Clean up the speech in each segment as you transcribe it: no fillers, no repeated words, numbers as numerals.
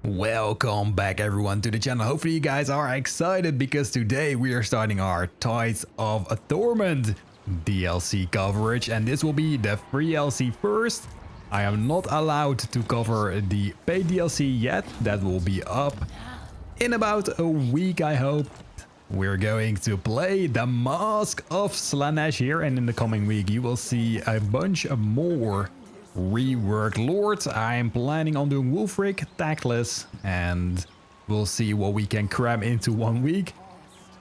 Welcome back everyone to the channel. Hopefully you guys are excited because today we are starting our Tides of Torment DLC coverage, and this will be the free DLC first. I am not allowed to cover the paid DLC yet. That will be up in about a week, I hope. We're going to play the Masque of Slaanesh here, and in the coming week you will see a bunch of more reworked lords. I'm planning on doing Wolfric, Tactless, and we'll see what we can cram into 1 week.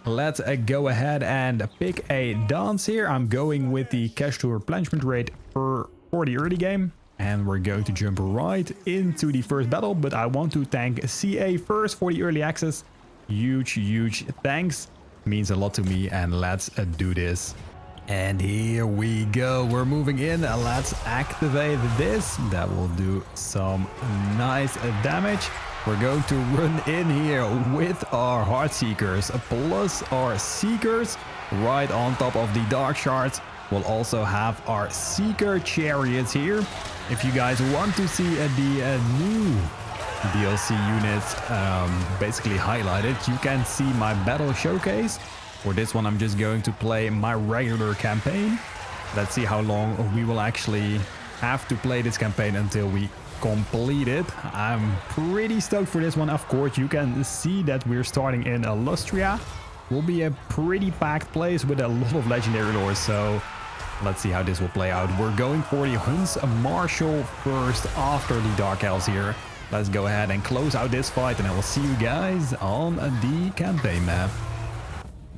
Let's go ahead and pick a dance here. I'm going with the cash to replenishment rate for the early game, and we're going to jump right into the first battle. But I want to thank CA first for the early access. Huge thanks, means a lot to me, and let's do this. And here we go, we're moving in. Let's activate this. That will do some nice damage. We're going to run in here with our Heartseekers plus our Seekers right on top of the Dark Shards. We'll also have our Seeker Chariots here. If you guys want to see the new DLC units basically highlighted, you can see my battle showcase. For this one, I'm just going to play my regular campaign. Let's see how long we will actually have to play this campaign until we complete it. I'm pretty stoked for this one. Of course, you can see that we're starting in Illustria. Will be a pretty packed place with a lot of legendary lords, so let's see how this will play out. We're going for the Hunts Marshal first after the Dark Elves here. Let's go ahead and close out this fight, and I will see you guys on the campaign map.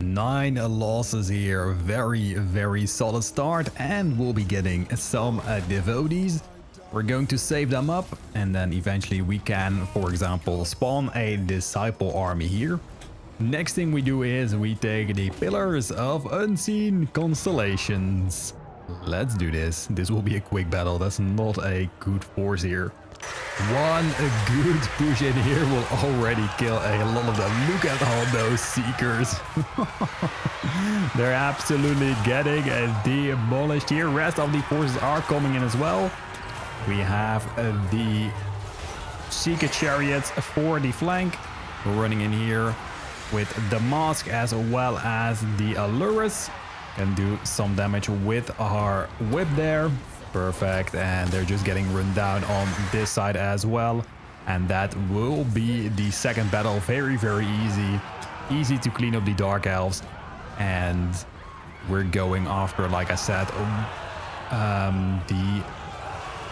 9 losses here, very solid start, and we'll be getting some devotees. We're going to save them up, and then eventually we can, for example, spawn a disciple army here. Next thing we do is we take the Pillars of Unseen Constellations. Let's do this. This will be a quick battle. That's not a good force here. One good push in here will already kill a lot of them. Look at all those Seekers. They're absolutely getting demolished here. Rest of the forces are coming in as well. We have the Seeker Chariots for the flank. We're running in here with the Masque as well as the Allurus. Can do some damage with our whip there. Perfect, and they're just getting run down on this side as well, and that will be the second battle. Very easy to clean up the Dark Elves, and we're going after, like I said, the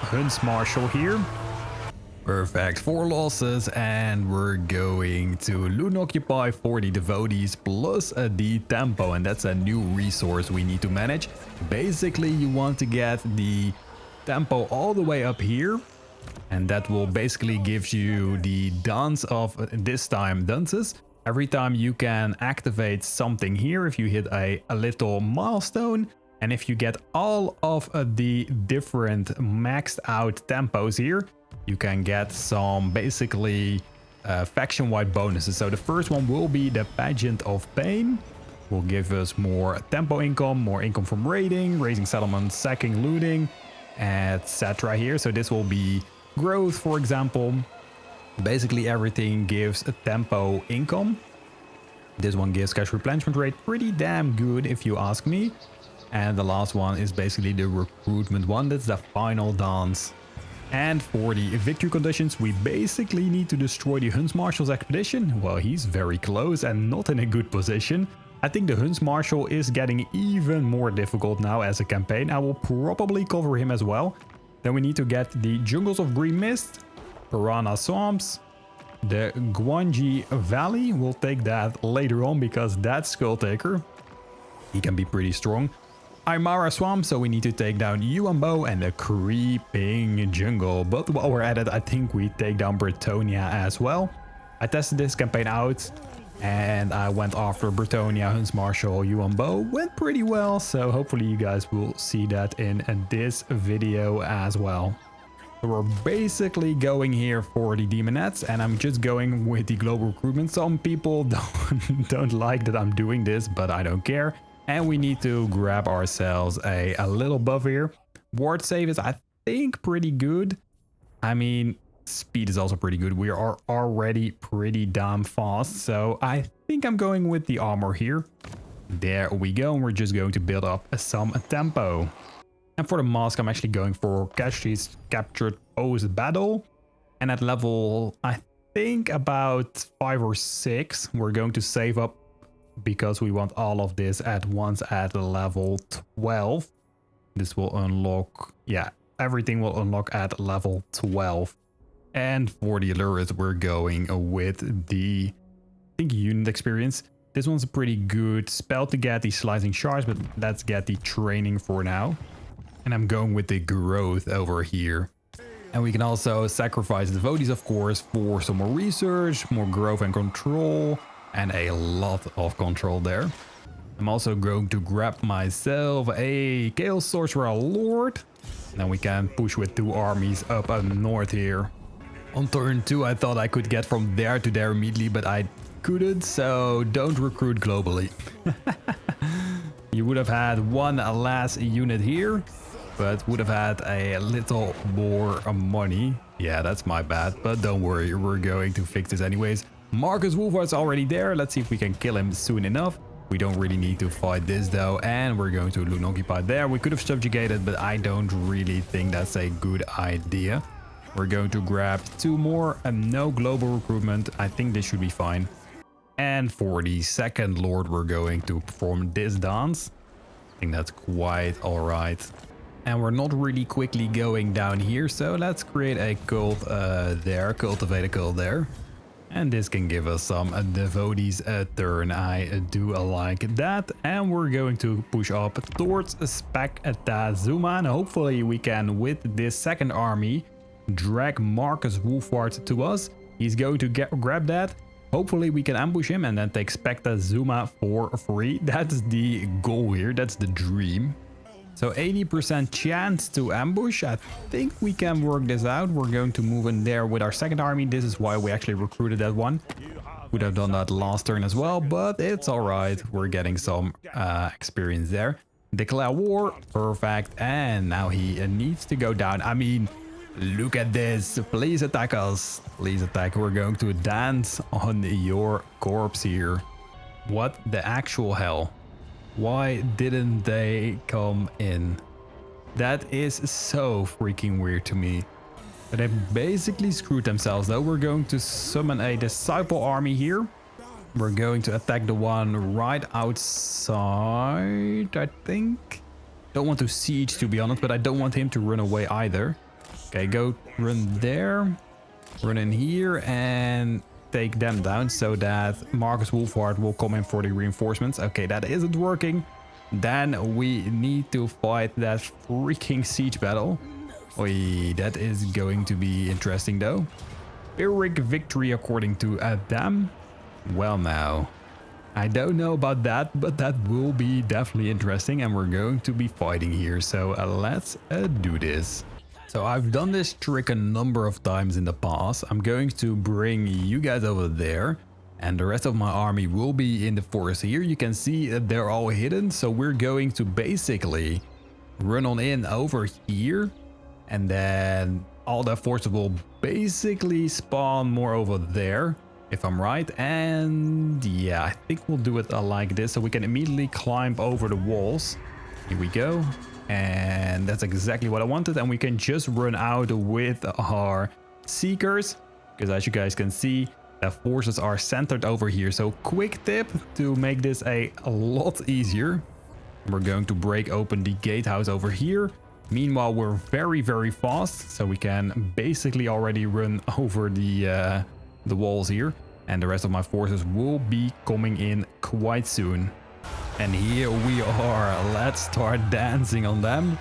Hunts Marshal here. Perfect, 4 losses, and we're going to loot and occupy for the devotees plus the tempo, and that's a new resource we need to manage. Basically, you want to get the tempo all the way up here, and that will basically give you the dance of this time dances. Every time you can activate something here if you hit a little milestone, and if you get all of the different maxed out tempos here, you can get some basically faction-wide bonuses. So the first one will be the Pageant of Pain. Will give us more tempo income, more income from raiding, raising settlements, sacking, looting, etc. here. So this will be growth, for example. Basically everything gives a tempo income. This one gives cash replenishment rate, pretty damn good if you ask me. And the last one is basically the recruitment one. That's the final dance. And for the victory conditions, we basically need to destroy the Hunts Marshal's expedition. Well, he's very close and not in a good position. I think the Hunts Marshal is getting even more difficult now as a campaign. I will probably cover him as well. Then we need to get the Jungles of Green Mist, Piranha Swamps, the Guanji Valley. We'll take that later on because that's Skulltaker. He can be pretty strong. Aymara Swamp, so we need to take down Yuan Bo and the Creeping Jungle. But while we're at it, I think we take down Bretonnia as well. I tested this campaign out, and I went after Bretonnia, Hunts Marshal, Yuan Bo. Went pretty well, so hopefully you guys will see that in this video as well. So we're basically going here for the Demonettes, and I'm just going with the global recruitment. Some people don't like that I'm doing this, but I don't care. And we need to grab ourselves a little buff here. Ward save is, I think, pretty good. I mean, speed is also pretty good. We are already pretty damn fast. So I think I'm going with the armor here. There we go. And we're just going to build up some tempo. And for the mask, I'm actually going for casualties captured post battle. And at level, I think about 5 or 6, we're going to save up because we want all of this at once at level 12. This will unlock, yeah, everything will unlock at level 12. And for the allures, we're going with the, I think, unit experience. This one's a pretty good spell to get the slicing shards, but let's get the training for now. And I'm going with the growth over here. And we can also sacrifice devotees, of course, for some more research, more growth and control, and a lot of control there. I'm also going to grab myself a Chaos Sorcerer Lord. Then we can push with 2 armies up north here. On turn 2, I thought I could get from there to there immediately, but I couldn't, so don't recruit globally. You would have had one last unit here, but would have had a little more money. Yeah, that's my bad, but don't worry, we're going to fix this anyways. Marcus Wolfart's already there. Let's see if we can kill him soon enough. We don't really need to fight this though, and we're going to loot occupy there. We could have subjugated, but I don't really think that's a good idea. We're going to grab 2 more and no global recruitment. I think this should be fine. And for the second lord, we're going to perform this dance. I think that's quite all right. And we're not really quickly going down here, so let's create a cult there, cultivate a cult there. And this can give us some devotees a turn. I do like that. And we're going to push up towards Spektazuma. And hopefully we can, with this second army, drag Marcus Wolfart to us. He's going to grab that. Hopefully we can ambush him and then take Spektazuma for free. That's the goal here. That's the dream. So 80% chance to ambush. I think we can work this out. We're going to move in there with our second army. This is why we actually recruited that one. Would have done that last turn as well, but it's all right. We're getting some experience there. Declare war. Perfect. And now he needs to go down. I mean, look at this. Please attack us. Please attack. We're going to dance on your corpse here. What the actual hell? Why didn't they come in? That is so freaking weird to me. But they basically screwed themselves though. We're going to summon a disciple army here. We're going to attack the one right outside, I think. Don't want to siege, to be honest, but I don't want him to run away either. Okay, go run there. Run in here and take them down so that Marcus Wolfhard will come in for the reinforcements. Okay, that isn't working. Then we need to fight that freaking siege battle. Oi, that is going to be interesting though. Pyrrhic victory according to them. Well now, I don't know about that, but that will be definitely interesting and we're going to be fighting here. So let's do this. So I've done this trick a number of times in the past. I'm going to bring you guys over there and the rest of my army will be in the forest here. You can see that they're all hidden. So we're going to basically run on in over here and then all the forces will basically spawn more over there, if I'm right. And yeah, I think we'll do it like this so we can immediately climb over the walls. Here we go. And that's exactly what I wanted. And we can just run out with our seekers. Because as you guys can see, the forces are centered over here. So quick tip to make this a lot easier. We're going to break open the gatehouse over here. Meanwhile, we're very, very fast. So we can basically already run over the walls here. And the rest of my forces will be coming in quite soon. And here we are. Let's start dancing on them.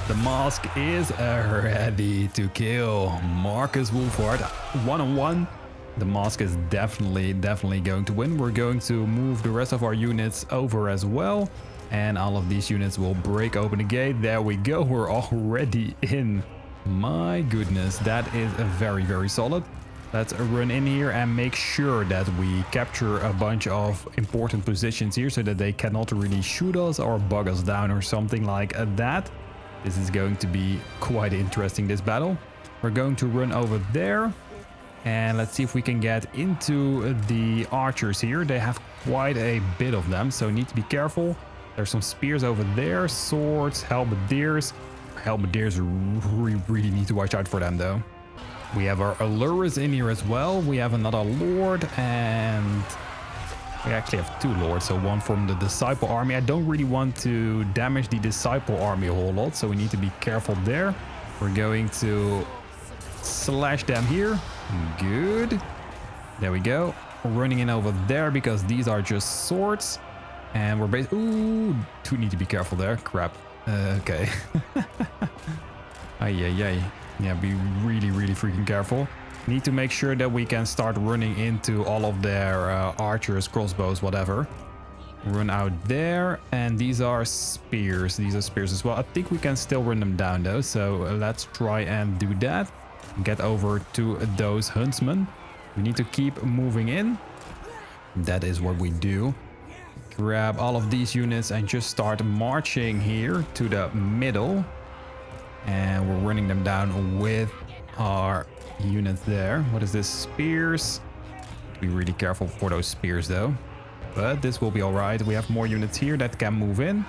The mask is ready to kill Marcus Wolfhard. One-on-one. The mask is definitely going to win. We're going to move the rest of our units over as well. And all of these units will break open the gate. There we go. We're already in. My goodness, that is very, very solid. Let's run in here and make sure that we capture a bunch of important positions here so that they cannot really shoot us or bug us down or something like that. This is going to be quite interesting, this battle. We're going to run over there. And let's see if we can get into the archers here. They have quite a bit of them, so need to be careful. There's some spears over there, swords, halberdiers. Halberdiers, really need to watch out for them though. We have our allures in here as well. We have another lord, and we actually have two lords. So one from the disciple army. I don't really want to damage the disciple army a whole lot, so we need to be careful there. We're going to slash them here. Good. There we go. We're running in over there because these are just swords. And we're basically... Ooh, do need to be careful there. Crap. Okay. Ay. Yeah, be really freaking careful. Need to make sure that we can start running into all of their archers, crossbows, whatever. Run out there. And these are spears. These are spears as well. I think we can still run them down though. So let's try and do that. Get over to those huntsmen. We need to keep moving in. That is what we do. Grab all of these units and just start marching here to the middle. And we're running them down with our units there. What is this? Spears. Be really careful for those spears though. But this will be alright. We have more units here that can move in.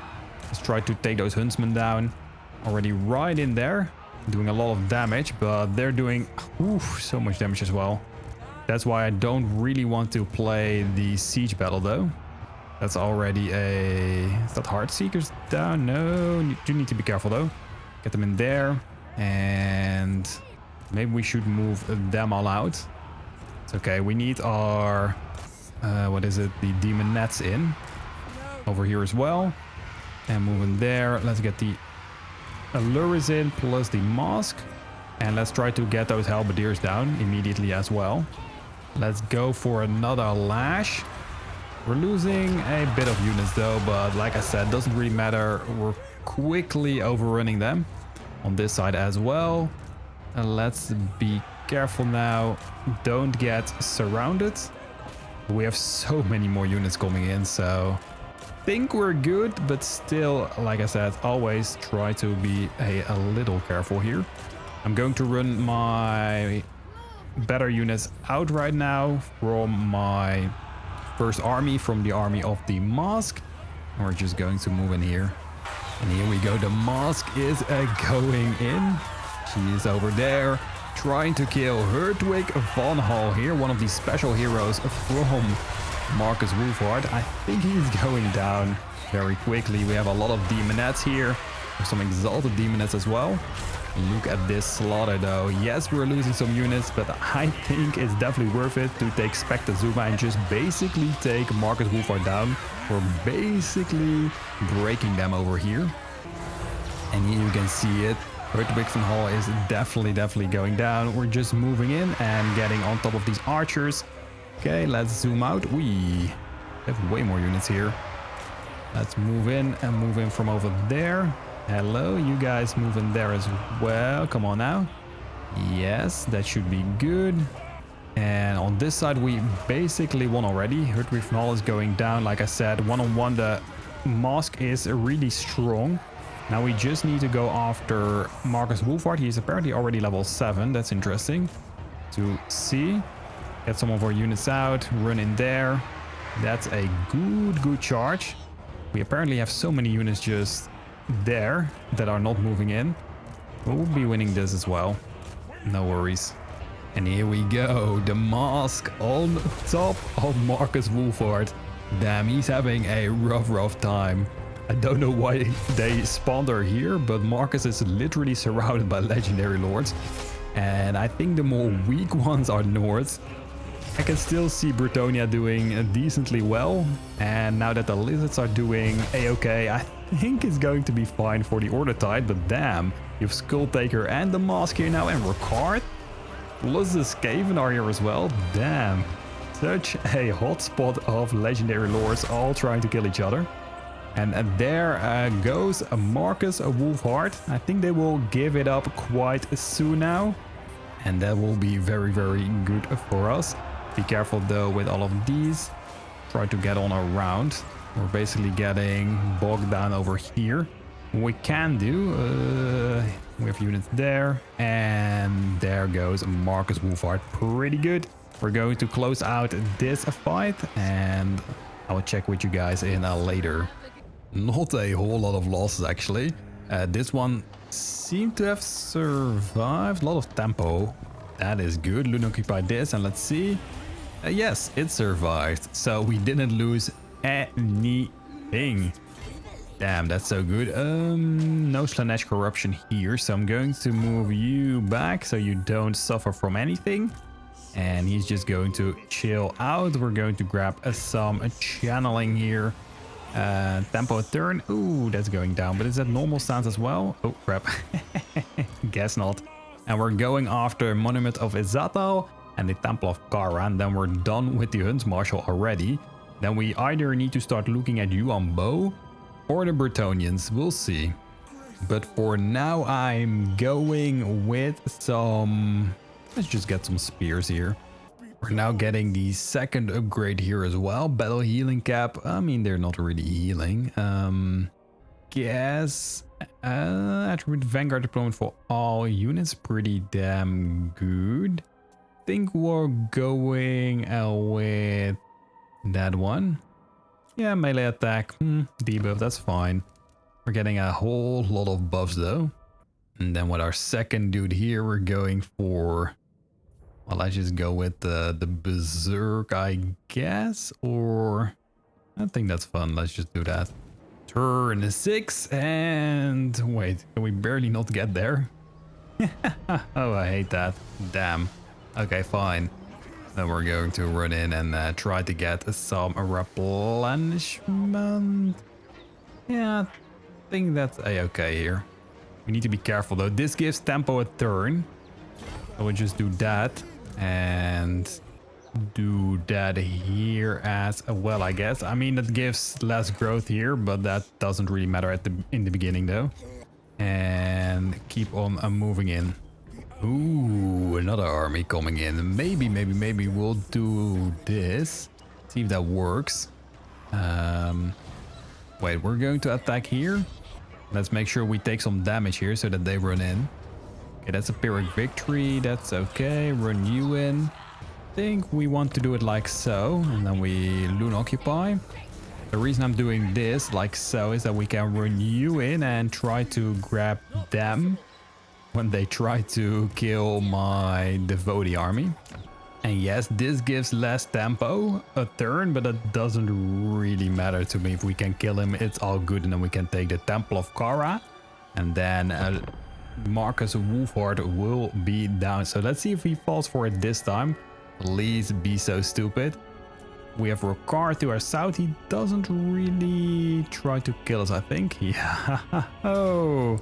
Let's try to take those huntsmen down. Already right in there. Doing a lot of damage, but they're doing so much damage as well. That's why I don't really want to play the siege battle though. That's already a... Is that Heart Seekers down? No, you do need to be careful though. Get them in there. And maybe we should move them all out. It's okay. We need our... what is it? The demonettes in. Over here as well. And move in there. Let's get the allures in plus the mask. And let's try to get those halberdiers down immediately as well. Let's go for another lash. We're losing a bit of units though, but like I said, doesn't really matter. We're quickly overrunning them on this side as well. And let's be careful now. Don't get surrounded. We have so many more units coming in, so I think we're good, but still, like I said, always try to be a little careful here. I'm going to run my better units out right now from my first army, from the army of the Masque. And we're just going to move in here. And here we go. The Masque is going in. She is over there trying to kill Herdwig van Hal here, one of the special heroes from Marcus Wolfhard. I think he's going down very quickly. We have a lot of demonettes here. Some exalted demonettes as well. Look at this slaughter though. Yes, we're losing some units, but I think it's definitely worth it to take Spektazuma and just basically take Marcus Wolfhard down. We're basically breaking them over here. And here you can see it. Herdwig van Hal is definitely going down. We're just moving in and getting on top of these archers. Okay, let's zoom out. We have way more units here. Let's move in and move in from over there. Hello, you guys move in there as well. Come on now. Yes, that should be good. And on this side, we basically won already. Herdwig van Hal is going down. Like I said, one-on-one, the Masque is really strong. Now we just need to go after Marcus Wolfhard. He's apparently already level 7. That's interesting to see. Get some of our units out. Run in there. That's a good charge. We apparently have so many units just there that are not moving in. We'll be winning this as well. No worries. And here we go. The Masque on top of Marcus Wolfhard. Damn, he's having a rough time. I don't know why they spawned her here, but Marcus is literally surrounded by legendary lords. And I think the more weak ones are north. I can still see Bretonnia doing decently well. And now that the lizards are doing a-okay, I think it's going to be fine for the Order Tide. But damn, you have Skulltaker and the Masque here now, and Ricard. Plus the Skaven are here as well. Damn, such a hotspot of legendary lords all trying to kill each other. And there goes Marcus Wolfhard. I think they will give it up quite soon now. And that will be very good for us. Be careful though with all of these. Try to get on around. We're basically getting bogged down over here. we can do, we have units there, and there goes Marcus Wolfhard. Pretty good. We're going to close out this fight, and I will check with you guys in later. Not a whole lot of losses actually. This one seemed to have survived. A lot of tempo. That is good. Loon occupied this, and let's see. Yes, it survived. So we didn't lose anything. Damn, that's so good. No Slaanesh corruption here, so I'm going to move you back so you don't suffer from anything. And he's just going to chill out. We're going to grab some channeling here. Tempo a turn. Ooh, that's going down. But is that normal stance as well? Oh, crap. Guess not. And we're going after Monument of Hexoatl and the Temple of Kara. And then we're done with the Hunt Marshal already. Then we either need to start looking at Yuan Bo or the Bretonnians. We'll see. But for now, I'm going with some... Let's just get some spears here. We're now getting the second upgrade here as well. Battle healing cap. I mean, they're not really healing. Guess attribute Vanguard deployment for all units. Pretty damn good. Think we're going with that one. Yeah, melee attack. Debuff, that's fine. We're getting a whole lot of buffs though. And then with our second dude here, we're going for... Well, let's just go with the Berserk, I guess. Or... I think that's fun. Let's just do that. Turn 6 and... Wait, can we barely not get there? Oh, I hate that. Damn. Okay, fine. Then we're going to run in and try to get some replenishment. Yeah, I think that's a-okay here. We need to be careful though. This gives tempo a turn. So we'll just do that. And do that here as well, I guess. I mean, that gives less growth here, but that doesn't really matter in the beginning though. And keep on moving in. Ooh, another army coming in. Maybe we'll do this. See if that works. Wait, we're going to attack here. Let's make sure we take some damage here so that they run in. Okay, that's a Pyrrhic victory. That's okay. Run you in. I think we want to do it like so. And then we loon occupy. The reason I'm doing this like so is that we can run you in and try to grab them when they try to kill my devotee army. And yes, this gives less tempo a turn, but that doesn't really matter to me. If we can kill him, it's all good, and then we can take the Temple of Kara, and then Marcus Wolfhard will be down. So let's see if he falls for it this time. Please be so stupid. We have Rokar to our south. He doesn't really try to kill us, I think. Yeah. Oh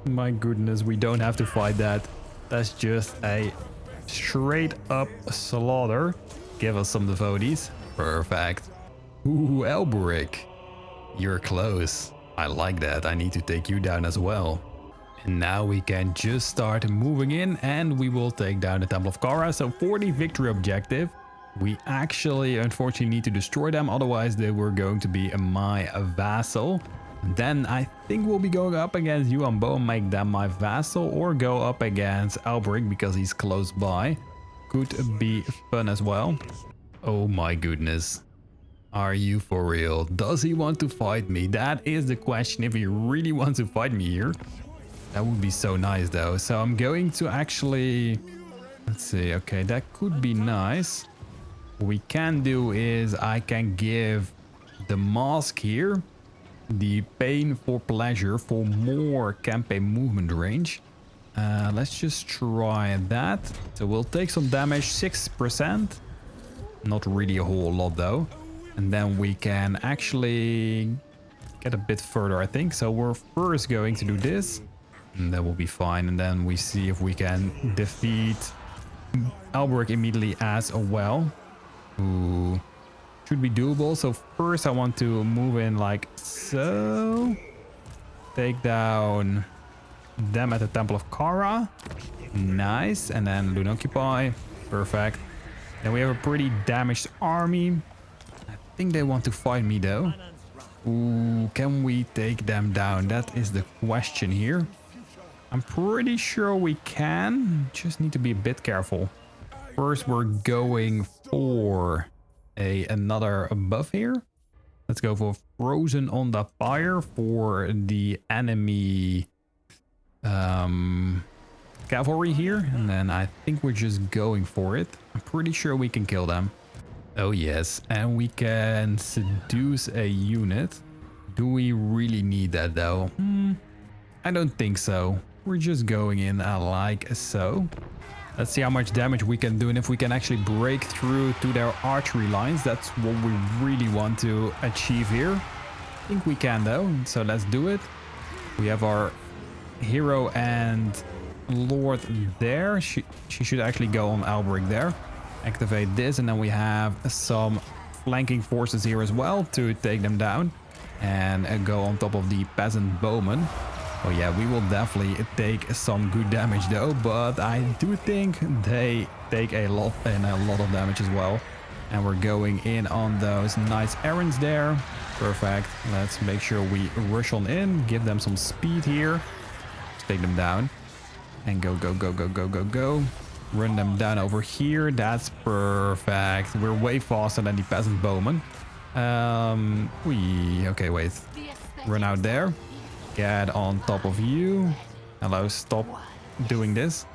my goodness, we don't have to fight that. That's just a straight up slaughter. Give us some devotees. Perfect. Ooh, Alberic. You're close. I like that. I need to take you down as well. And now we can just start moving in and we will take down the Temple of Kara. So for the victory objective, we actually unfortunately need to destroy them. Otherwise they were going to be my vassal. Then I think we'll be going up against Yuan Bo and make them my vassal, or go up against Alberic because he's close by. Could be fun as well. Oh my goodness. Are you for real? Does he want to fight me? That is the question. If he really wants to fight me here, that would be so nice though. So I'm going to actually... Let's see. Okay, that could be nice. What we can do is I can give the mask here the pain for pleasure for more campaign movement range. Let's just try that. So we'll take some damage, 6%. Not really a whole lot though. And then we can actually get a bit further, I think. So we're first going to do this. And that will be fine. And then we see if we can defeat Alberic immediately as well. Ooh. Should be doable. So first I want to move in like so. Take down them at the Temple of Kara. Nice. And then loon occupy. Perfect. Then we have a pretty damaged army. I think they want to fight me though. Ooh, can we take them down? That is the question here. I'm pretty sure we can. Just need to be a bit careful. First, we're going for another buff here. Let's go for Frozen on the Pyre for the enemy cavalry here. And then I think we're just going for it. I'm pretty sure we can kill them. Oh yes, and we can seduce a unit. Do we really need that though? I don't think so. We're just going in like so. Let's see how much damage we can do and if we can actually break through to their archery lines. That's what we really want to achieve here. I think we can though, so let's do it. We have our hero and lord there. She should actually go on Alberic there. Activate this, and then we have some flanking forces here as well to take them down and go on top of the peasant bowmen. Oh yeah, we will definitely take some good damage though, but I do think they take a lot of damage as well. And we're going in on those nice errands there. Perfect. Let's make sure we rush on in, give them some speed here. Let's take them down and go, go, go, go, go, go, go. Run them down over here. That's perfect. We're way faster than the peasant bowmen. Okay, wait. Run out there. Get on top of you. Hello, stop doing this.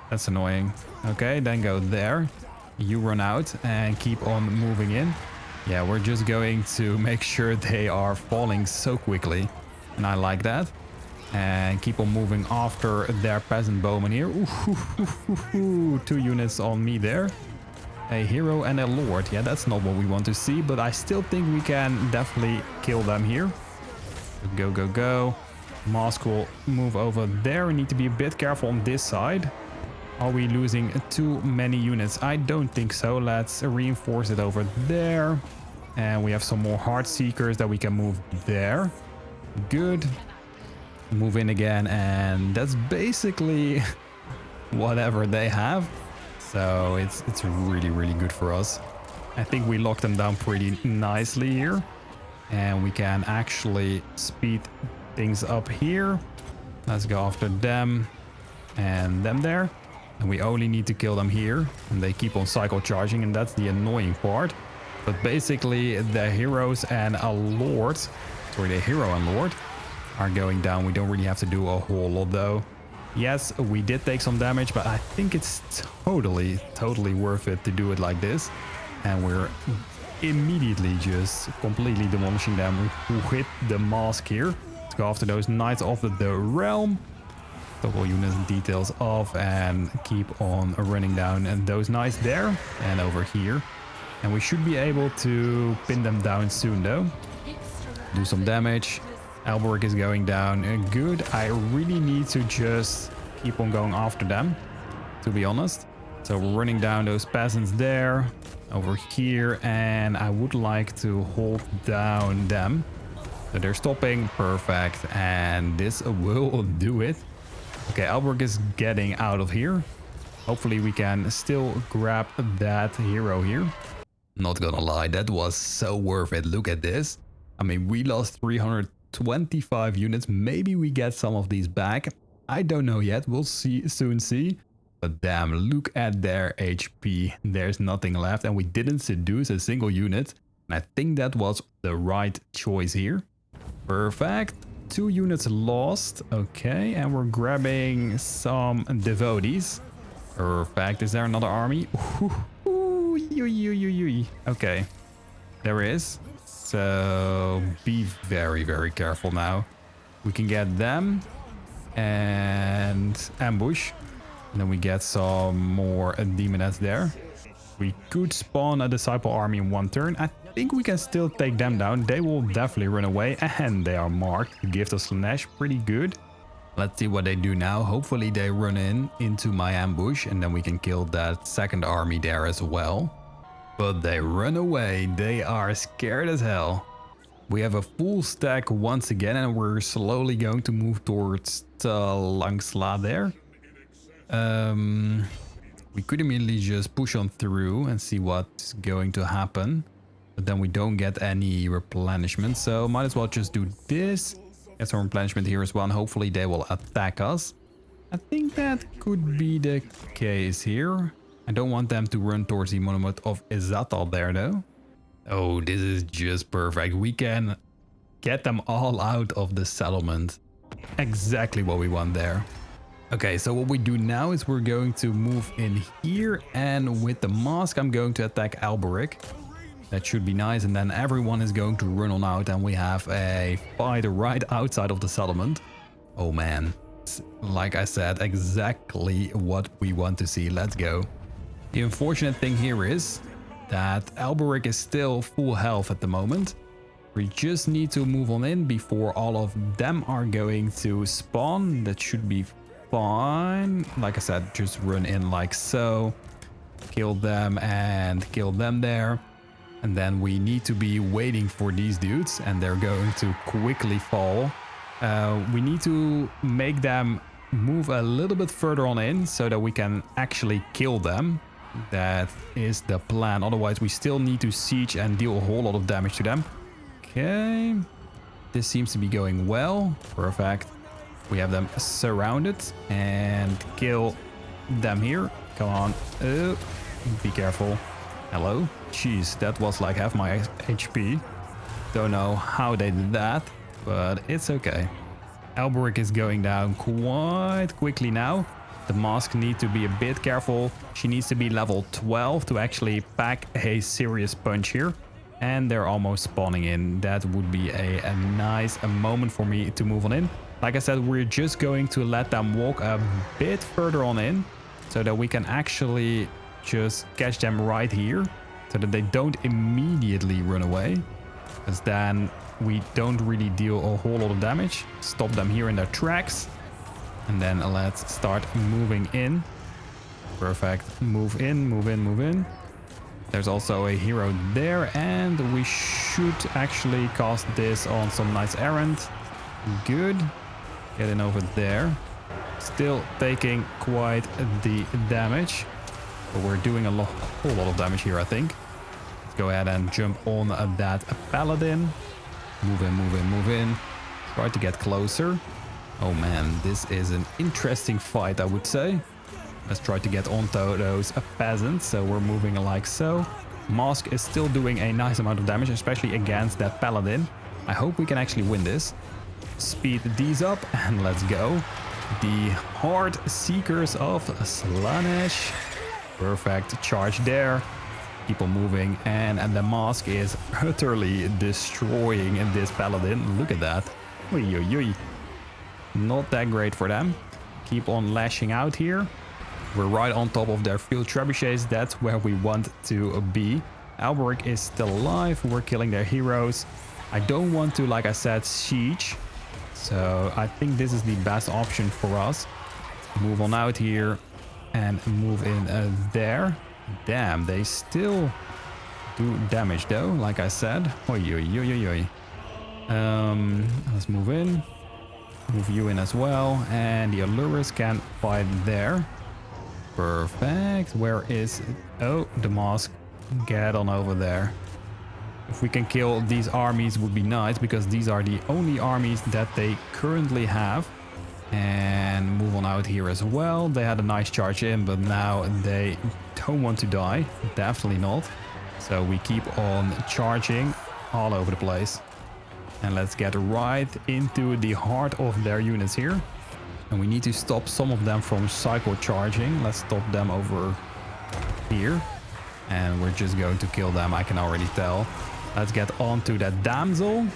That's annoying. Okay, then go there. You run out and keep on moving in. Yeah, we're just going to make sure they are falling so quickly. And I like that. And keep on moving after their peasant bowman here. Ooh, 2 units on me there. A hero and a lord. Yeah, that's not what we want to see, but I still think we can definitely kill them here. Go, go, go. Masque will move over there. We need to be a bit careful on this side. Are we losing too many units? I don't think so. Let's reinforce it over there. And we have some more heart seekers that we can move there. Good. Move in again, and that's basically whatever they have. So it's really, really good for us. I think we locked them down pretty nicely here. And we can actually speed things up here. Let's go after them and them there. And we only need to kill them here. And they keep on cycle charging, and that's the annoying part. But basically the heroes and a lord, sorry, the hero and lord are going down. We don't really have to do a whole lot though. Yes, we did take some damage, but I think it's totally worth it to do it like this. And we're immediately just completely demolishing them who hit the mask here. Let's go after those knights of the realm. Double units details off and keep on running down and those knights there and over here. And we should be able to pin them down soon though. Do some damage. Alberic is going down. Good. I really need to just keep on going after them, to be honest. So we're running down those peasants there, over here, and I would like to hold down them. So they're stopping. Perfect. And this will do it. Okay, Alberic is getting out of here. Hopefully we can still grab that hero here. Not gonna lie, that was so worth it. Look at this. I mean, we lost 325 units. Maybe we get some of these back. I don't know yet. We'll soon see. But damn, look at their HP. There's nothing left, and we didn't seduce a single unit. And I think that was the right choice here. Perfect. 2 units lost. Okay, and we're grabbing some devotees. Perfect. Is there another army? Okay, there is. So be very, very careful now. We can get them and ambush. And then we get some more demonettes there. We could spawn a disciple army in 1 turn. I think we can still take them down. They will definitely run away, and they are marked. The Gift of Slaanesh, pretty good. Let's see what they do now. Hopefully they run into my ambush, and then we can kill that second army there as well. But they run away. They are scared as hell. We have a full stack once again, and we're slowly going to move towards Langsla there. We could immediately just push on through and see what's going to happen. but then we don't get any replenishment. So might as well just do this. Get some replenishment here as well, and hopefully they will attack us. I think that could be the case here. I don't want them to run towards the monument of Hexoatl there though. Oh, this is just perfect. We can get them all out of the settlement. Exactly what we want there. Okay, so what we do now is we're going to move in here, and with the mask I'm going to attack Alberic. That should be nice, and then everyone is going to run on out and we have a fight right outside of the settlement. Oh man, it's, like I said, exactly what we want to see. Let's go. The unfortunate thing here is that Alberic is still full health at the moment. We just need to move on in before all of them are going to spawn. That should be fine. Like I said, just run in like so. Kill them and kill them there. And then we need to be waiting for these dudes, and they're going to quickly fall. We need to make them move a little bit further on in so that we can actually kill them. That is the plan. Otherwise, we still need to siege and deal a whole lot of damage to them. Okay. This seems to be going well. Perfect. We have them surrounded and kill them here. Come on. Be careful. Hello? Jeez, that was like half my HP. Don't know how they did that, but it's okay. Alberic is going down quite quickly now. The mask needs to be a bit careful. She needs to be level 12 to actually pack a serious punch here. And they're almost spawning in. That would be a nice moment for me to move on in. Like I said, we're just going to let them walk a bit further on in so that we can actually just catch them right here so that they don't immediately run away, because then we don't really deal a whole lot of damage. Stop them here in their tracks, and then let's start moving in. Perfect. Move in, move in, move in. There's also a hero there, and we should actually cast this on some nice errand. Good. Get in over there. Still taking quite the damage, but we're doing a whole lot of damage here, I think. Let's go ahead and jump on that paladin. Move in, move in, move in. Try to get closer. Oh man, this is an interesting fight, I would say. Let's try to get onto those peasants. So we're moving like so. Masque is still doing a nice amount of damage, especially against that paladin. I hope we can actually win this. Speed these up and let's go. The Heart Seekers of Slaanesh. Perfect. Charge there. Keep on moving. And the mask is utterly destroying in this paladin. Look at that. Oy, oy, oy. Not that great for them. Keep on lashing out here. We're right on top of their field trebuchets. That's where we want to be. Alberic is still alive. We're killing their heroes. I don't want to, like I said, siege. So I think this is the best option for us. Move on out here and move in there. Damn, they still do damage though, like I said. Oy, oy, oy, oy, oy. Let's move in. Move you in as well. And the Allurers can fight there. Perfect. Where is it? Oh, the mask. Get on over there. If we can kill these armies would be nice, because these are the only armies that they currently have. And move on out here as well. They had a nice charge in, but now they don't want to die. Definitely not. So we keep on charging all over the place. And let's get right into the heart of their units here. And we need to stop some of them from cycle charging. Let's stop them over here. And we're just going to kill them, I can already tell. Let's get on to that damsel.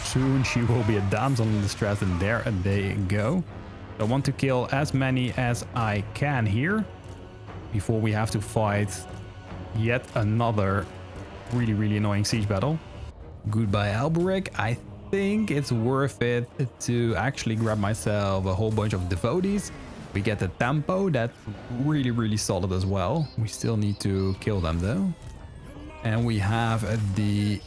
Soon she will be a damsel in distress, and there they go. I want to kill as many as I can here before we have to fight yet another really, really annoying siege battle. Goodbye, Alberic. I think it's worth it to actually grab myself a whole bunch of devotees. We get the tempo, that's really, really solid as well. We still need to kill them though. And we have the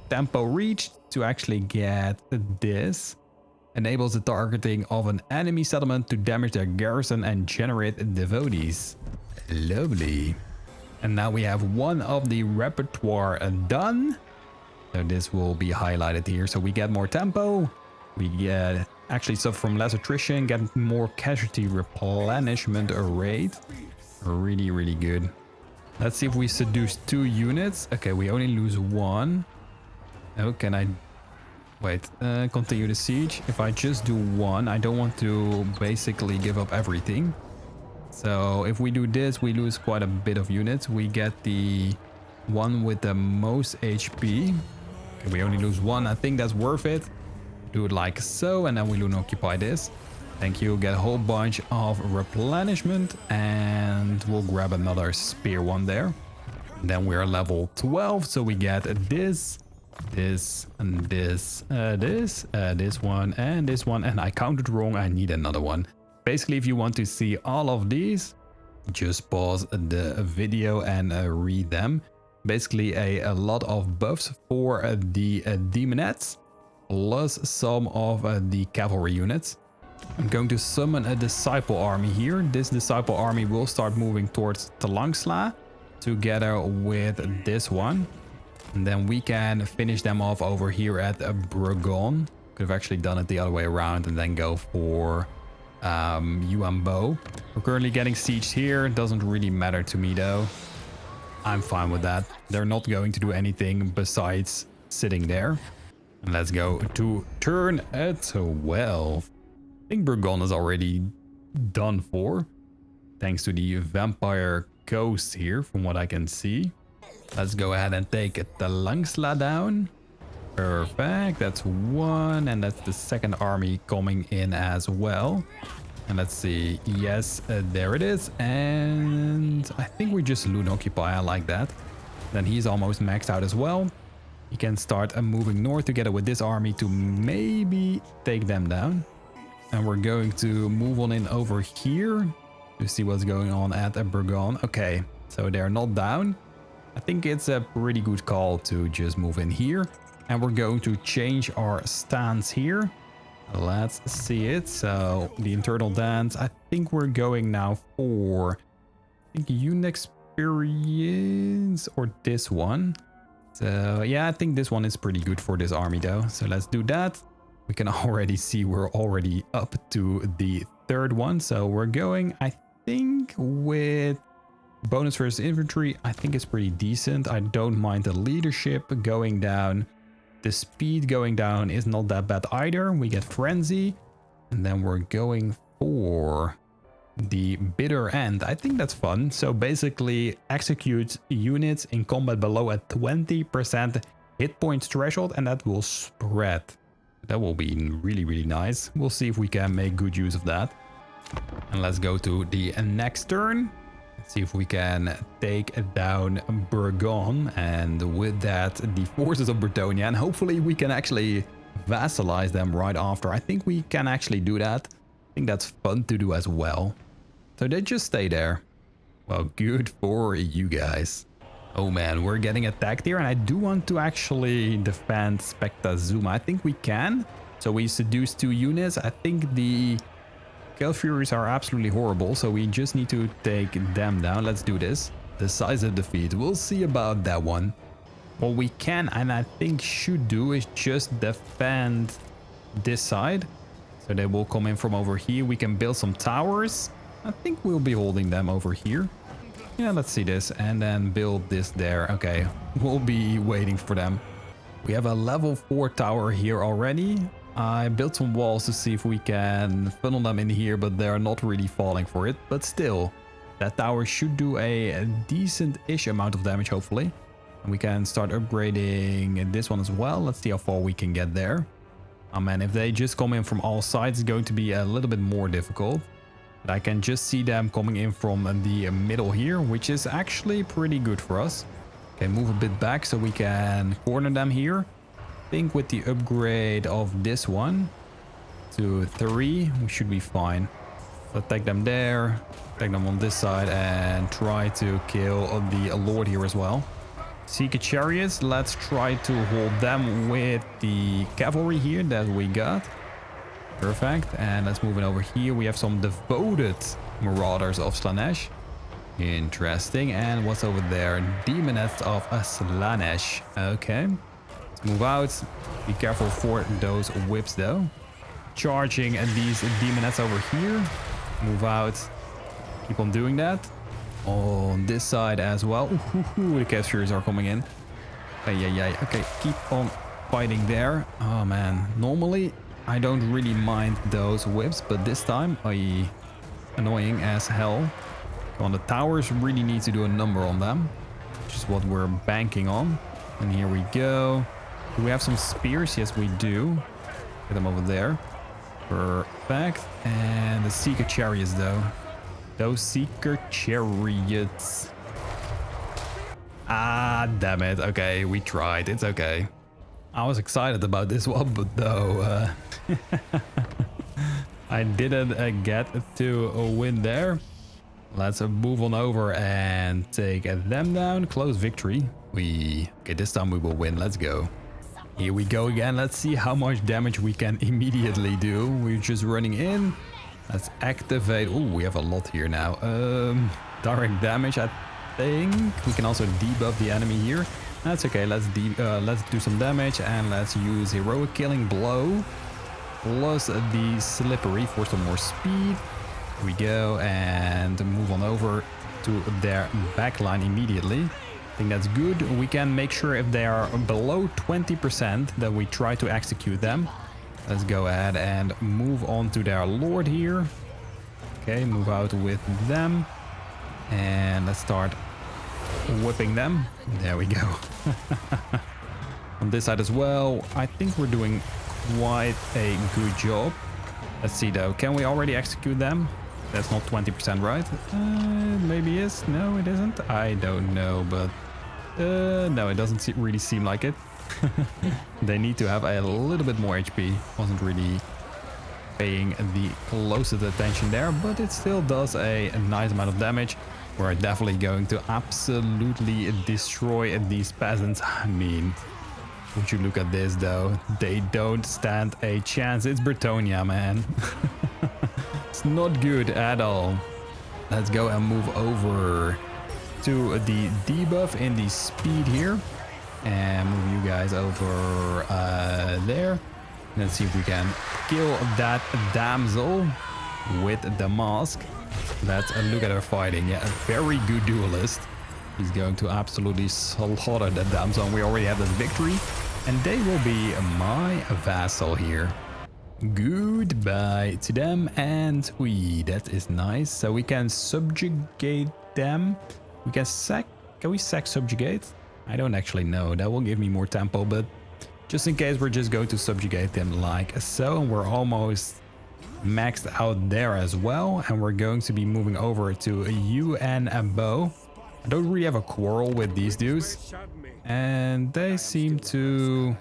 tempo reached to actually get this. Enables the targeting of an enemy settlement to damage their garrison and generate devotees. Lovely. And now we have one of the repertoire done. So this will be highlighted here. So we get more tempo. We get actually stuff from less attrition, get more casualty replenishment rate. Really, really good. Let's see if we seduce 2 units. Okay, we only lose 1. Oh, can I... Wait, continue the siege. If I just do 1, I don't want to basically give up everything. So if we do this, we lose quite a bit of units. We get the one with the most HP. Okay, we only lose 1. I think that's worth it. Do it like so, and then we will occupy this. Thank you. Get a whole bunch of replenishment, and we'll grab another spear one there. And then we're level 12, so we get this, and this one, and this one. And I counted wrong. I need another one. Basically, if you want to see all of these, just pause the video and read them. Basically, a lot of buffs for the demonettes, plus some of the cavalry units. I'm going to summon a disciple army here. This disciple army will start moving towards Talangsla together with this one. And then we can finish them off over here at Bretonnia. Could have actually done it the other way around and then go for Yuan Bo. We're currently getting sieged here. Doesn't really matter to me though. I'm fine with that. They're not going to do anything besides sitting there. And let's go to turn 12. I think Bretonnia is already done for, thanks to the vampire ghost here, from what I can see. Let's go ahead and take Talangsla down. Perfect, that's 1, and that's the second army coming in as well. And let's see, yes, there it is. And I think we just loot occupy, I like that. Then he's almost maxed out as well. He can start moving north together with this army to maybe take them down. And we're going to move on in over here to see what's going on at Bretonnia. Okay, so they're not down. I think it's a pretty good call to just move in here. And we're going to change our stance here. Let's see it. So the internal dance, I think we're going now for, I think, unit experience or this one. So yeah, I think this one is pretty good for this army though. So let's do that. We can already see we're already up to the 3rd one. So we're going, I think, with bonus versus infantry. I think it's pretty decent. I don't mind the leadership going down. The speed going down is not that bad either. We get frenzy. And then we're going for the bitter end. I think that's fun. So basically execute units in combat below a 20% hit points threshold, and that will spread. That will be really, really nice. We'll see if we can make good use of that. And let's go to the next turn. See if we can take down Bretonnia, and with that the forces of Bretonnia, and hopefully we can actually vassalize them right after. I think we can actually do that. I think that's fun to do as well. So they just stay there. Well, good for you guys. Oh man, we're getting attacked here, and I do want to actually defend Spektazuma. I think we can. So we seduce 2 units. I think the Gale Furies are absolutely horrible, so we just need to take them down. Let's do this. Decisive defeat. We'll see about that one. What we can, and I think should do, is just defend this side. So they will come in from over here. We can build some towers. I think we'll be holding them over here. Yeah, let's see this, and then build this there. Okay, we'll be waiting for them. We have a level 4 tower here already. I built some walls to see if we can funnel them in here, but they're not really falling for it. But still, that tower should do a decent-ish amount of damage, hopefully. And we can start upgrading this one as well. Let's see how far we can get there. Oh man, if they just come in from all sides, it's going to be a little bit more difficult. But I can just see them coming in from the middle here, which is actually pretty good for us. Okay, move a bit back so we can corner them here. I think with the upgrade of this one to 3, we should be fine. So take them there, take them on this side, and try to kill the Lord here as well. Secret Chariots, let's try to hold them with the cavalry here that we got. Perfect, and let's move it over here. We have some devoted Marauders of Slaanesh. Interesting. And what's over there? Demoness of Slaanesh. Okay. Let's move out. Be careful for those whips though. Charging these demonettes over here. Move out. Keep on doing that. On this side as well. Ooh, the captures are coming in. Okay, keep on fighting there. Oh man, normally I don't really mind those whips, but this time, annoying as hell. On the towers, really need to do a number on them, which is what we're banking on. And here we go. Do we have some spears? Yes, we do. Get them over there. Perfect. And the Seeker Chariots, though. Those Seeker Chariots. Ah, damn it. Okay, we tried. It's okay. I was excited about this one, but no. I didn't get to win there. Let's move on over and take them down. Close victory. Okay, this time we will win. Let's go. Here we go again. Let's see how much damage we can immediately do. We're just running in. Let's activate. Oh, we have a lot here now. Direct damage, I think. We can also debuff the enemy here. That's okay. Let's do some damage and let's use Heroic Killing Blow plus the Slippery for some more speed. Here we go and move on over to their backline immediately. I think that's good. We can make sure if they are below 20% that we try to execute them. Let's go ahead and move on to their lord here. Okay, move out with them. And let's start whipping them. There we go. On this side as well, I think we're doing quite a good job. Let's see though, can we already execute them? That's not 20%, right? Maybe is. No, it isn't. I don't know, but no, it doesn't really seem like it. They need to have a little bit more HP. Wasn't really paying the closest attention there, but it still does a nice amount of damage. We're definitely going to absolutely destroy these peasants. I mean, would you look at this though? They don't stand a chance. It's Bretonnia, man. It's not good at all. Let's go and move over to the debuff in the speed here. And move you guys over there. Let's see if we can kill that damsel with the mask. Let's look at her fighting. Yeah, a very good duelist. He's going to absolutely slaughter that damsel. We already have this victory. And they will be my vassal here. Goodbye to them. And that is nice. So we can subjugate them. We can sack. Can we sack subjugate? I don't actually know. That will give me more tempo, but just in case, we're just going to subjugate them like so. And we're almost maxed out there as well. And we're going to be moving over to Yuan Bo. I don't really have a quarrel with these dudes. And they seem to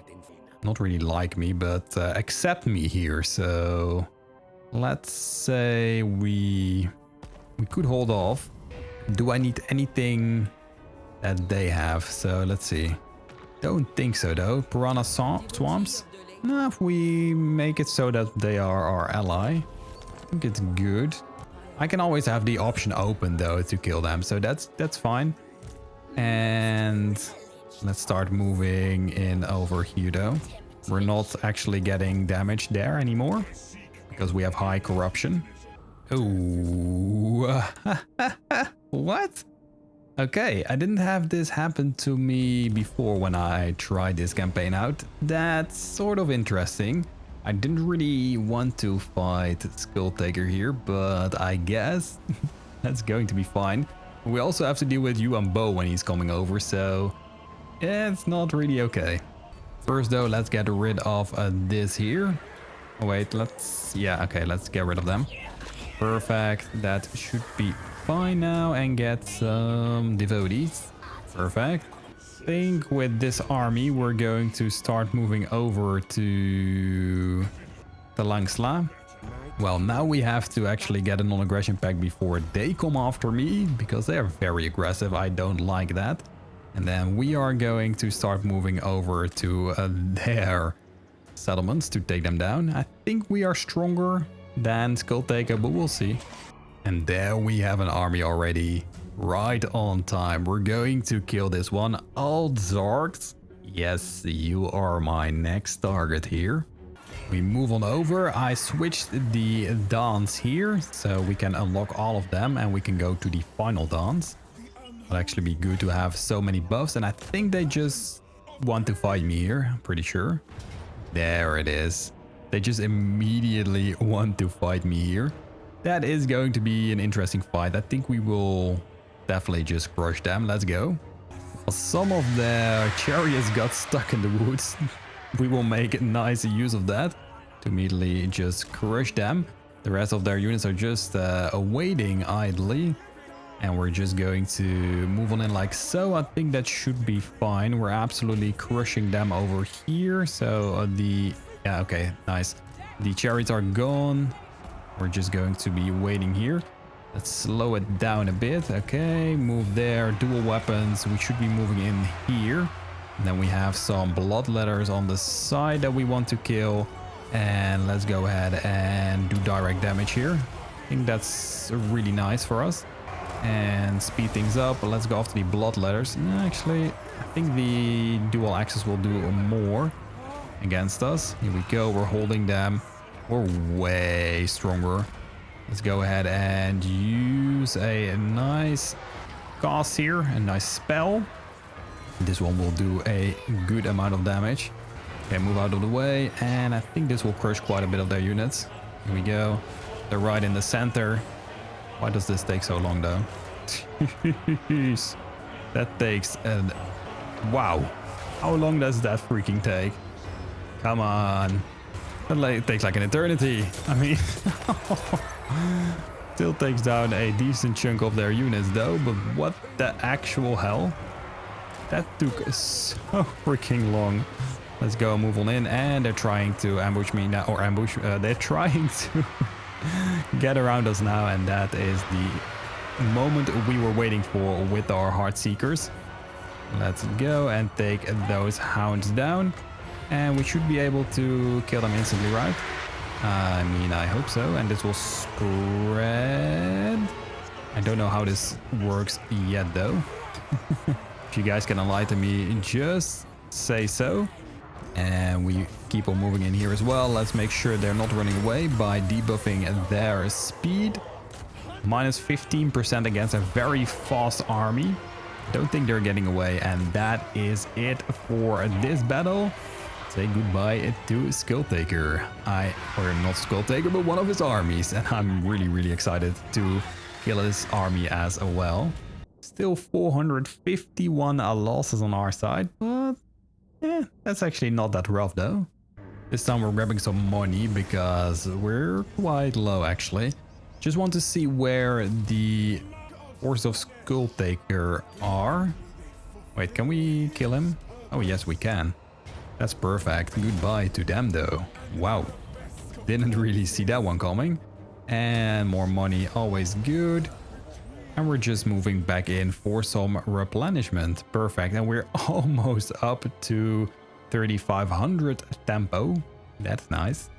not really like me, but accept me here. So let's say we could hold off. Do I need anything that they have? So let's see. Don't think so though. Piranha swamps. No, if we make it so that they are our ally, I think it's good. I can always have the option open though to kill them, so that's fine. And let's start moving in over here though. We're not actually getting damage there anymore because we have high corruption. Oh, what? Okay, I didn't have this happen to me before when I tried this campaign out. That's sort of interesting. I didn't really want to fight Skulltaker here, but I guess that's going to be fine. We also have to deal with Yuan Bo when he's coming over, so it's not really okay. First though, let's get rid of this here. Oh wait, let's get rid of them. Perfect, that should be fine now, and get some devotees. Perfect. I think with this army we're going to start moving over to the Langsla. Well, now we have to actually get a non-aggression pact before they come after me, because they are very aggressive. I don't like that. And then we are going to start moving over to their settlements to take them down. I think we are stronger than Skulltaker, but we'll see. And there we have an army already Right on time. We're going to kill this one. Zarks. Yes, you are my next target here. We move on over. I switched the dance here, so we can unlock all of them and we can go to the final dance. It'll actually be good to have so many buffs, and I think they just want to fight me here, I'm pretty sure. There it is. They just immediately want to fight me here. That is going to be an interesting fight. I think we will definitely just crush them. Let's go. Well, some of their chariots got stuck in the woods. We will make nice use of that to immediately just crush them. The rest of their units are just awaiting idly. And we're just going to move on in like so. I think that should be fine. We're absolutely crushing them over here. So yeah, okay, nice. The chariots are gone. We're just going to be waiting here. Let's slow it down a bit. Okay, move there. Dual weapons. We should be moving in here. And then we have some bloodletters on the side that we want to kill. And let's go ahead and do direct damage here. I think that's really nice for us. And speed things up. Let's go after the bloodletters. Actually, I think the dual axes will do more against us. Here we go. We're holding them. We're way stronger. Let's go ahead and use a nice cast here. A nice spell. This one will do a good amount of damage. Okay, move out of the way. And I think this will crush quite a bit of their units. Here we go. They're right in the center. Why does this take so long though? That takes wow. How long does that freaking take? Come on. That takes like an eternity. I mean, still takes down a decent chunk of their units though, but what the actual hell? That took so freaking long. Let's go, move on in, and they're trying to ambush me now, or ambush, they're trying to get around us now, and that is the moment we were waiting for with our Heart Seekers. Let's go and take those hounds down, and we should be able to kill them instantly, right? I mean, I hope so. And this will spread. I don't know how this works yet though. If you guys can enlighten me, just say so. And we keep on moving in here as well. Let's make sure they're not running away by debuffing their speed. Minus 15% against a very fast army. Don't think they're getting away. And that is it for this battle. Say goodbye to Skulltaker. Or not Skulltaker, but one of his armies. And I'm really, really excited to kill his army as well. Still 451 losses on our side, but yeah, that's actually not that rough though. This time we're grabbing some money because we're quite low actually. Just want to see where the forces of Skulltaker are. Wait, can we kill him? Oh yes, we can. That's perfect. Goodbye to them though. Wow. Didn't really see that one coming. And more money, always good. And we're just moving back in for some replenishment. Perfect. And we're almost up to 3,500 tempo. That's nice.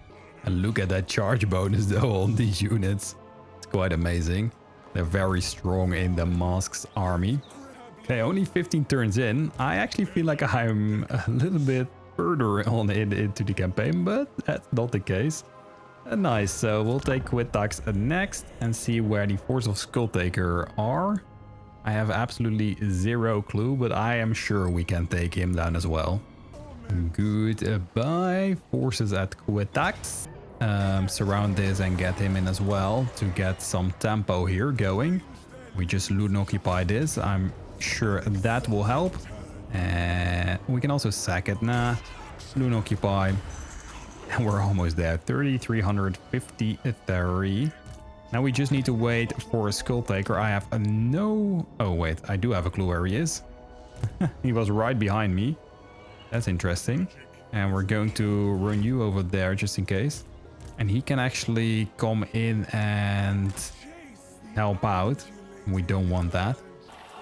And look at that charge bonus though on these units. It's quite amazing. They're very strong in the Masque's army. Okay, only 15 turns in. I actually feel like I'm a little bit further on into the campaign, but that's not the case. Nice, so we'll take Quitax next and see where the force of Skulltaker are. I have absolutely zero clue, but I am sure we can take him down as well. Goodbye, forces at Quitax. Surround this and get him in as well to get some tempo here going. We just loot and occupy this. I'm sure that will help. And we can also sack it. Nah, loot and occupy. And we're almost there. 3,353. Now we just need to wait for a Skulltaker. I have no... Oh, wait. I do have a clue where he is. He was right behind me. That's interesting. And we're going to run you over there just in case. And he can actually come in and help out. We don't want that.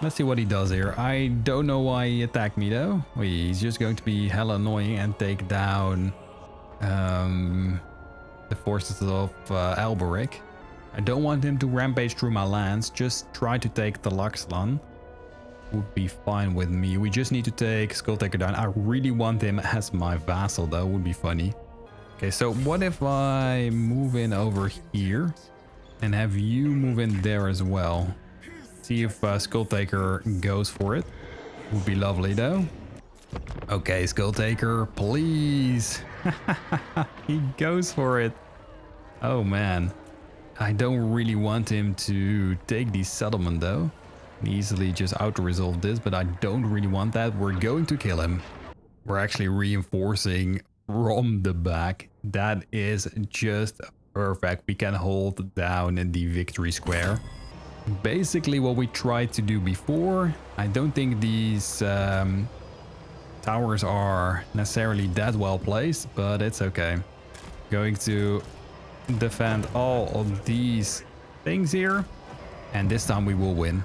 Let's see what he does here. I don't know why he attacked me though. He's just going to be hella annoying and take down the forces of Alberic. I don't want him to rampage through my lands. Just try to take the Laxlan. Would be fine with me. We just need to take Skulltaker down. I really want him as my vassal though. Would be funny. Okay, so what if I move in over here and have you move in there as well? See if Skulltaker goes for it. Would be lovely though. Okay, Skulltaker, please. He goes for it. Oh man. I don't really want him to take the settlement though. Easily just auto-resolve this, but I don't really want that. We're going to kill him. We're actually reinforcing from the back. That is just perfect. We can hold down the victory square. Basically what we tried to do before. I don't think these towers are necessarily that well placed, but it's okay. Going to defend all of these things here, and this time we will win.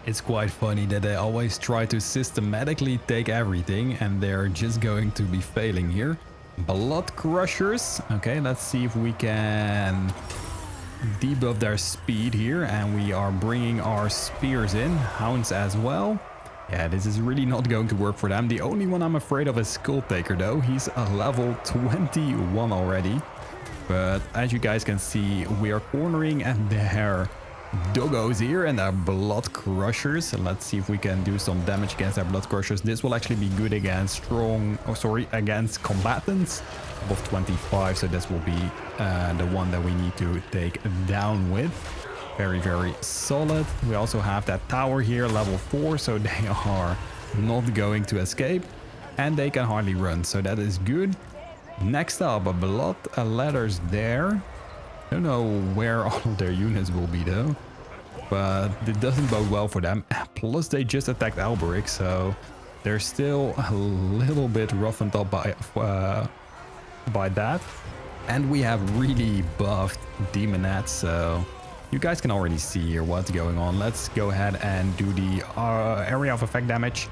It's quite funny that they always try to systematically take everything and they're just going to be failing here. Blood crushers. Okay, let's see if we can debuff their speed here, and we are bringing our spears in, hounds as well. Yeah, this is really not going to work for them. The only one I'm afraid of is Skulltaker though. He's a level 21 already. But as you guys can see, we are cornering and their doggos here and their blood crushers. And let's see if we can do some damage against their blood crushers. This will actually be good against against combatants above 25. So this will be the one that we need to take down with. Very, very solid. We also have that tower here, level 4. So they are not going to escape and they can hardly run. So that is good. Next up, a blood letters there. Don't know where all of their units will be though, but it doesn't bode well for them. Plus they just attacked Alberic, so they're still a little bit roughened up by that. And we have really buffed demonettes, so you guys can already see here what's going on. Let's go ahead and do the area of effect damage.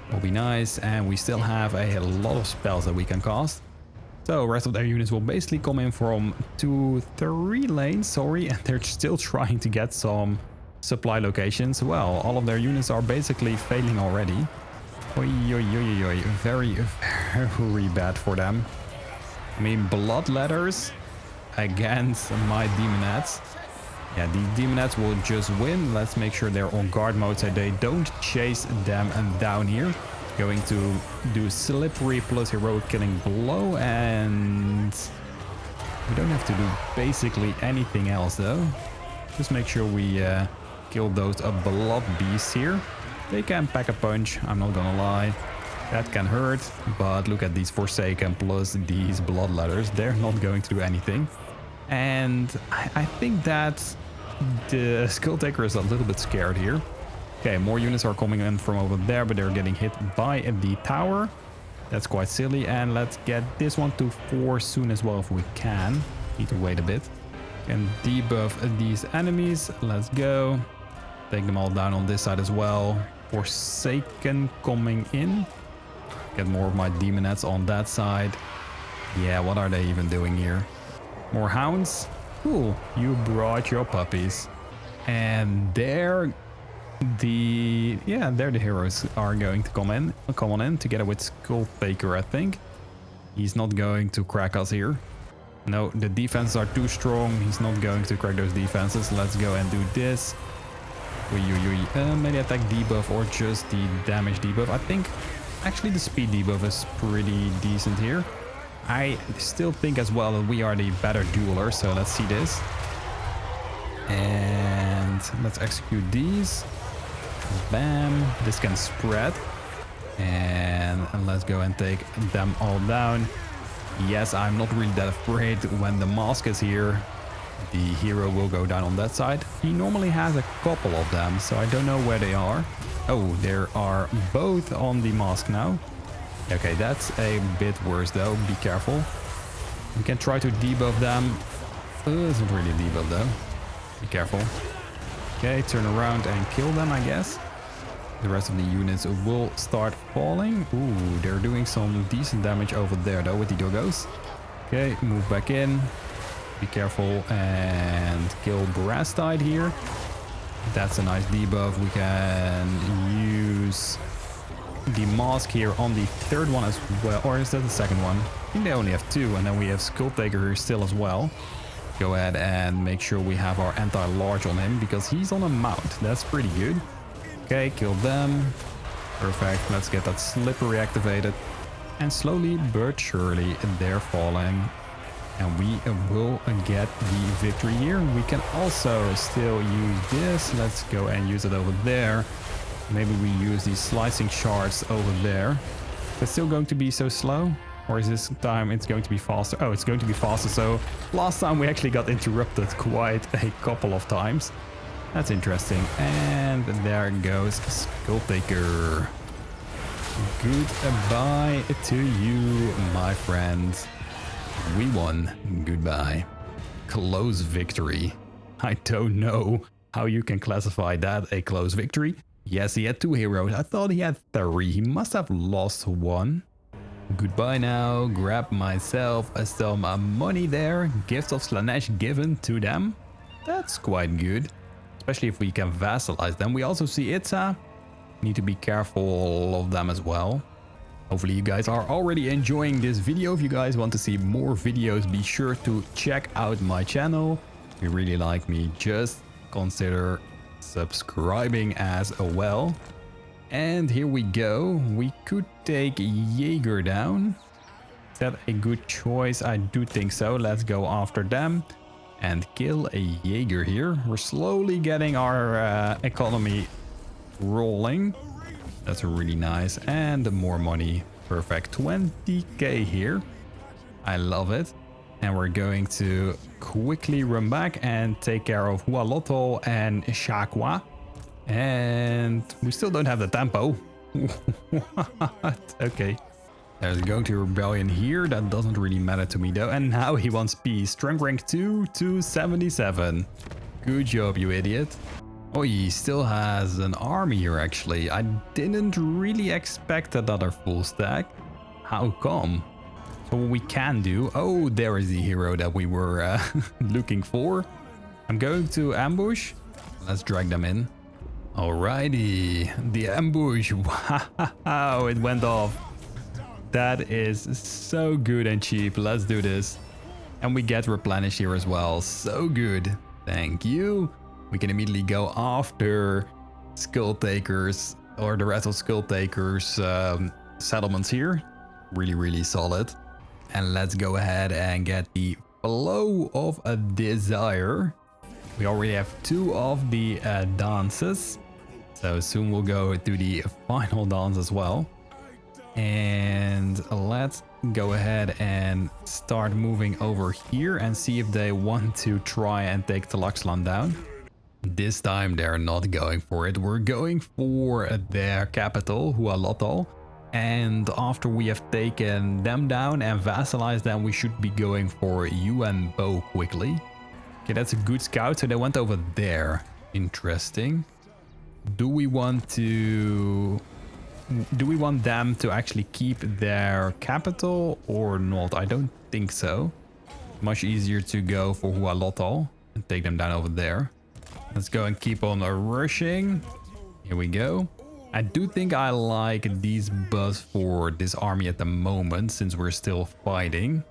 Will be nice, and we still have a lot of spells that we can cast. So rest of their units will basically come in from 2-3 lanes, and they're still trying to get some supply locations. Well, all of their units are basically failing already. Oy, oy, oy, oy. Very, very bad for them. I mean, blood letters against my demonettes. Yeah, the demonettes will just win. Let's make sure they're on guard mode so they don't chase them down here. Going to do slippery plus heroic killing blow, and we don't have to do basically anything else though. Just make sure we kill those blood beasts here. They can pack a punch, I'm not gonna lie. That can hurt, but look at these Forsaken plus these blood letters. They're not going to do anything. And I think that the Skulltaker is a little bit scared here. Okay, more units are coming in from over there, but they're getting hit by the tower. That's quite silly. And let's get this one to 4 soon as well if we can. Need to wait a bit. Can debuff these enemies. Let's go. Take them all down on this side as well. Forsaken coming in. Get more of my demonettes on that side. Yeah, what are they even doing here? More hounds. Cool. You brought your puppies. And they're the heroes are going to come on in together with Skulltaker. I think he's not going to crack us here. No, the defenses are too strong. He's not going to crack those defenses. Let's go and do this. Maybe attack debuff or just the damage debuff. I think actually the speed debuff is pretty decent here. I still think as well that we are the better dueler, so let's see this. And let's execute these. Bam, this can spread. And let's go and take them all down. Yes, I'm not really that afraid when the mask is here. The hero will go down on that side. He normally has a couple of them, so I don't know where they are. Oh, there are both on the mask now. Okay, that's a bit worse though. Be careful. We can try to debuff them. It doesn't really debuff though. Be careful. Okay, turn around and kill them, I guess. The rest of the units will start falling. Ooh, they're doing some decent damage over there though with the doggos. Okay, move back in. Be careful and kill Brastide here. That's a nice debuff. We can use the Masque here on the third one as well. Or is that the second one? I think they only have two. And then we have Skulltaker here still as well. Go ahead and make sure we have our anti-large on him because he's on a mount. That's pretty good. Okay, kill them. Perfect. Let's get that slippery activated. And slowly but surely they're falling. And we will get the victory here. We can also still use this. Let's go and use it over there. Maybe we use these slicing shards over there. It's still going to be so slow. Or is this time it's going to be faster? Oh, it's going to be faster. So last time we actually got interrupted quite a couple of times. That's interesting. And there goes Skulltaker. Goodbye to you, my friends. We won. Goodbye. Close victory. I don't know how you can classify that a close victory. Yes, he had 2 heroes. I thought he had 3. He must have lost 1. Goodbye now. Grab myself some money there. Gift of Slaanesh given to them. That's quite good. Especially if we can vassalize them. We also see Itza. Need to be careful of them as well. Hopefully you guys are already enjoying this video. If you guys want to see more videos, be sure to check out my channel. If you really like me, just consider subscribing as well. And here we go. We could take Jaeger down. Is that a good choice? I do think so. Let's go after them and kill a Jaeger here. We're slowly getting our economy rolling. That's really nice. And more money. Perfect. 20k here. I love it. And we're going to quickly run back and take care of Hexoatl and Shakwa. And we still don't have the tempo. What? Okay. There's going to rebellion here. That doesn't really matter to me though. And now he wants peace. Strength rank 2 to 77. Good job, you idiot. Oh, he still has an army here actually. I didn't really expect another full stack. How come? So what we can do... Oh, there is the hero that we were looking for. I'm going to ambush. Let's drag them in. Alrighty. The ambush. Wow, it went off. That is so good and cheap. Let's do this. And we get replenished here as well. So good. Thank you. We can immediately go after Skulltakers or the rest of Skulltakers settlements here. Really, really solid. And let's go ahead and get the Flow of a Desire. We already have 2 of the dances. So soon we'll go to the final dance as well. And let's go ahead and start moving over here and see if they want to try and take Tlaxcalan down. This time they're not going for it. We're going for their capital, Hexoatl. And after we have taken them down and vassalized them, we should be going for Yuan Bo quickly. Okay, that's a good scout. So they went over there. Interesting. Do we want them to actually keep their capital or not? I don't think so. Much easier to go for Hexoatl and take them down over there. Let's go and keep on rushing. Here we go. I do think I like these buffs for this army at the moment, since we're still fighting.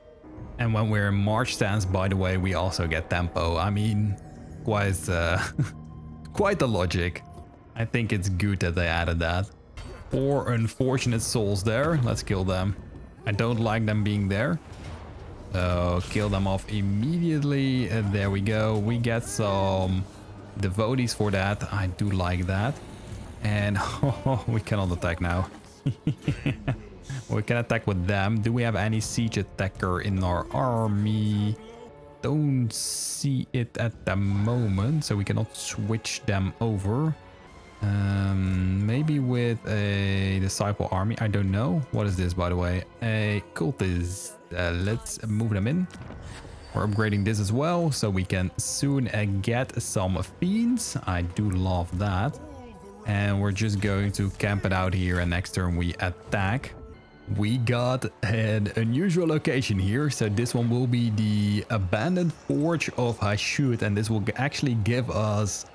And when we're in march stance, by the way, we also get tempo. I mean, quite the logic. I think it's good that they added that. 4 unfortunate souls there. Let's kill them. I don't like them being there. So kill them off immediately. And there we go. We get some devotees for that. I do like that. And we cannot attack now. We can attack with them. Do we have any siege attacker in our army? Don't see it at the moment, so we cannot switch them over. Maybe with a disciple army. I don't know. What is this, by the way? A cultist. Let's move them in. We're upgrading this as well, so we can soon get some fiends. I do love that. And we're just going to camp it out here, and next turn we attack. we got an unusual location here. So this one will be the abandoned forge of Hashut, and this will actually give us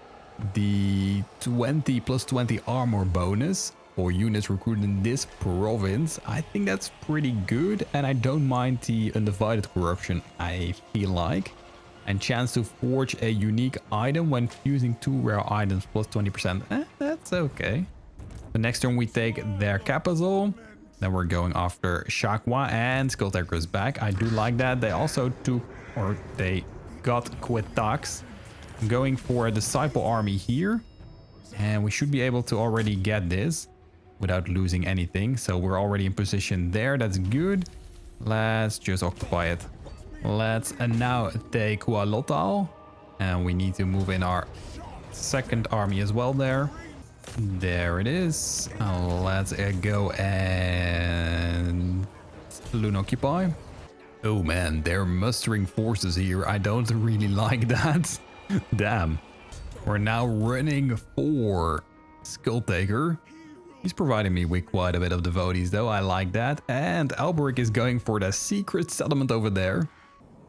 the 20 plus 20 armor bonus for units recruited in this province. I think that's pretty good, and I don't mind the undivided corruption, I feel like. And chance to forge a unique item when fusing 2 rare items plus 20%. That's okay. The next turn we take their capital. Then we're going after Shakwa, and Skulltaker is back. I do like that. They also took, or they got Quitax. I'm going for a Disciple army here. And we should be able to already get this without losing anything. So we're already in position there. That's good. Let's just occupy it. Let's now take Hexoatl. And we need to move in our second army as well there. There it is. Let's go and Loon Occupy. Oh man, they're mustering forces here. I don't really like that. Damn. We're now running for Skulltaker. He's providing me with quite a bit of devotees though. I like that. And Alberic is going for the secret settlement over there.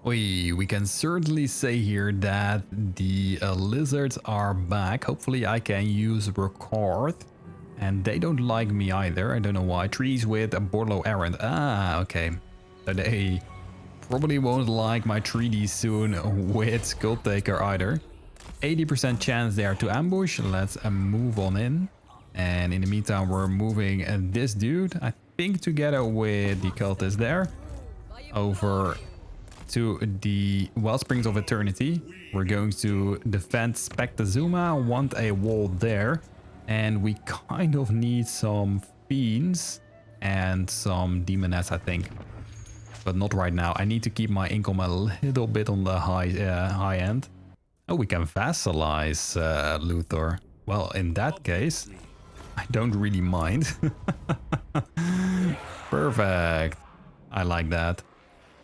We can certainly say here that the lizards are back. Hopefully I can use Ricard. And they don't like me either. I don't know why. Trees with a Borlo Errant. Ah, okay. So they probably won't like my 3D soon with Skulltaker either. 80% chance there to ambush. Let's move on in. And in the meantime, we're moving this dude, I think together with the cultist there, over to the Wellsprings of Eternity. We're going to defend Spektazuma, want a wall there, and we kind of need some fiends and some demonettes, I think, but not right now. I need to keep my income a little bit on the high end. Oh, we can vassalize Luthor. Well, in that case, I don't really mind. Perfect. I like that.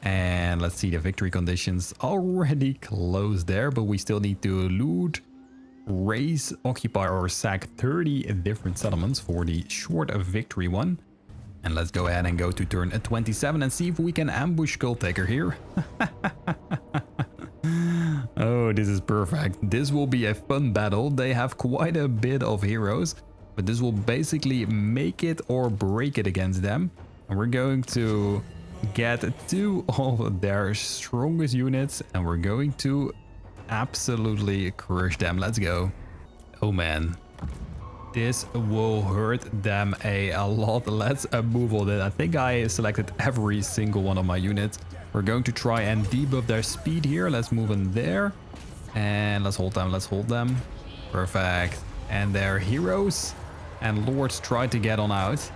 And let's see, the victory conditions already closed there, but we still need to loot, raise, occupy or sack 30 different settlements for the short victory one. And let's go ahead and go to turn 27 and see if we can ambush Skulltaker here. Oh, this is perfect. This will be a fun battle. They have quite a bit of heroes, but this will basically make it or break it against them. And we're going to get 2 of their strongest units and we're going to absolutely crush them. Let's go. Oh man, this will hurt them a lot. Let's move on it. I think I selected every single one of my units. We're going to try and debuff their speed here. Let's move in there and let's hold them. Let's hold them. Perfect. And their heroes and lords try to get on out.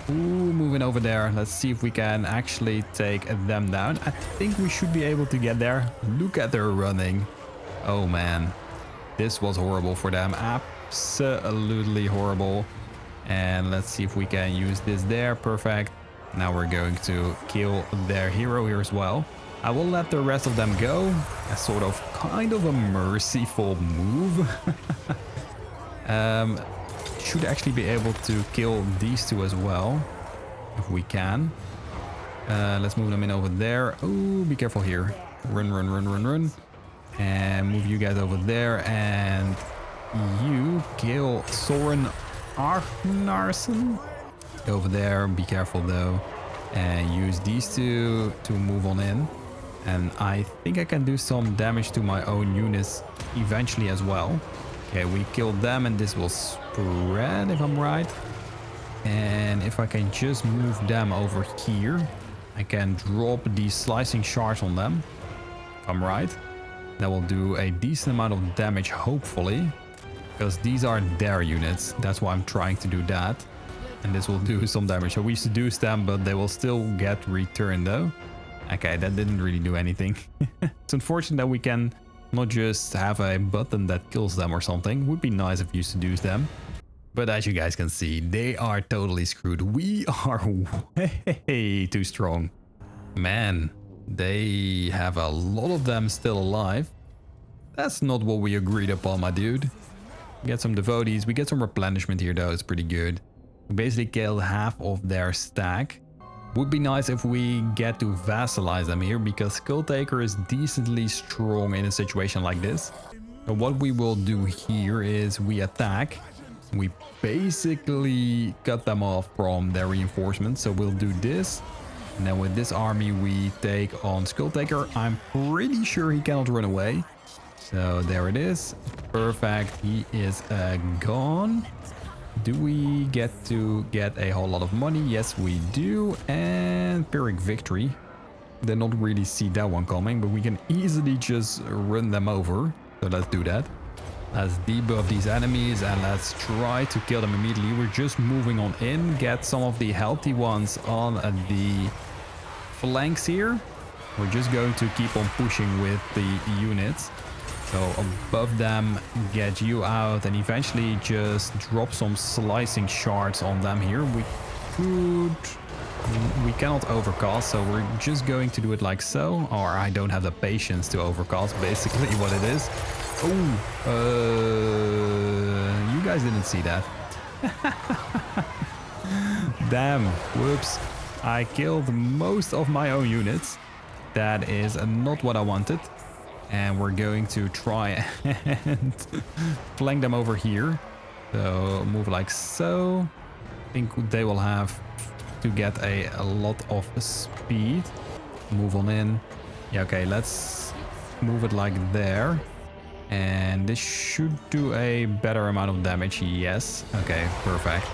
Ooh, moving over there. Let's see if we can actually take them down. I think we should be able to get there. Look at their running. Oh man, this was horrible for them. Absolutely horrible. And let's see if we can use this there. Perfect. Now we're going to kill their hero here as well. I will let the rest of them go. A sort of kind of a merciful move. Should actually be able to kill these 2 as well, if we can. Let's move them in over there. Oh, be careful here. Run, run, run, run, run. And move you guys over there. And you kill Soren Arnarsson. Over there. Be careful though. And use these 2 to move on in. And I think I can do some damage to my own units eventually as well. Okay, we killed them and this will spread if I'm right. And if I can just move them over here, I can drop these slicing shards on them. If I'm right. That will do a decent amount of damage, hopefully. Because these are their units. That's why I'm trying to do that. And this will do some damage. So we seduce them, but they will still get returned though. Okay, that didn't really do anything. It's unfortunate that we can not just have a button that kills them or something. Would be nice if you seduce them. But as you guys can see, they are totally screwed. We are way too strong. Man, they have a lot of them still alive. That's not what we agreed upon, my dude. We get some devotees. We get some replenishment here though. It's pretty good. We basically killed half of their stack. Would be nice if we get to vassalize them here, because Skulltaker is decently strong in a situation like this. So what we will do here is we attack. We basically cut them off from their reinforcements. So we'll do this. And then with this army we take on Skulltaker. I'm pretty sure he cannot run away. So there it is. Perfect. He is gone. Do we get to get a whole lot of money? Yes, we do. And Pyrrhic victory. Did not really see that one coming, but we can easily just run them over. So let's do that. Let's debuff these enemies and let's try to kill them immediately. We're just moving on in. Get some of the healthy ones on the flanks here. We're just going to keep on pushing with the units. So above them, get you out and eventually just drop some slicing shards on them here. We cannot overcast, so we're just going to do it like so. Or I don't have the patience to overcast, basically what it is. Oh, you guys didn't see that. Damn, whoops. I killed most of my own units. That is not what I wanted. And we're going to try and flank them over here. So move like so. I think they will have to get a lot of speed. Move on in. Yeah, okay, let's move it like there. And this should do a better amount of damage. Yes. Okay, perfect.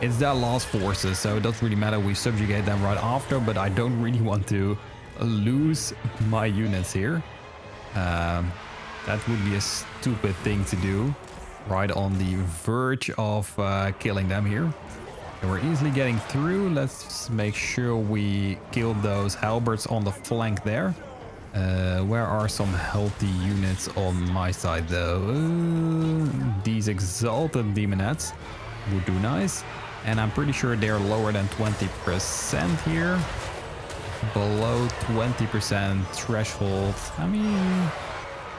It's their last forces, so it doesn't really matter. We subjugate them right after, but I don't really want to lose my units here. That would be a stupid thing to do. Right on the verge of killing them here. And we're easily getting through. Let's make sure we kill those halberds on the flank there. Where are some healthy units on my side though? These exalted demonettes would do nice. And I'm pretty sure they're lower than 20% here. Below 20% threshold. I mean,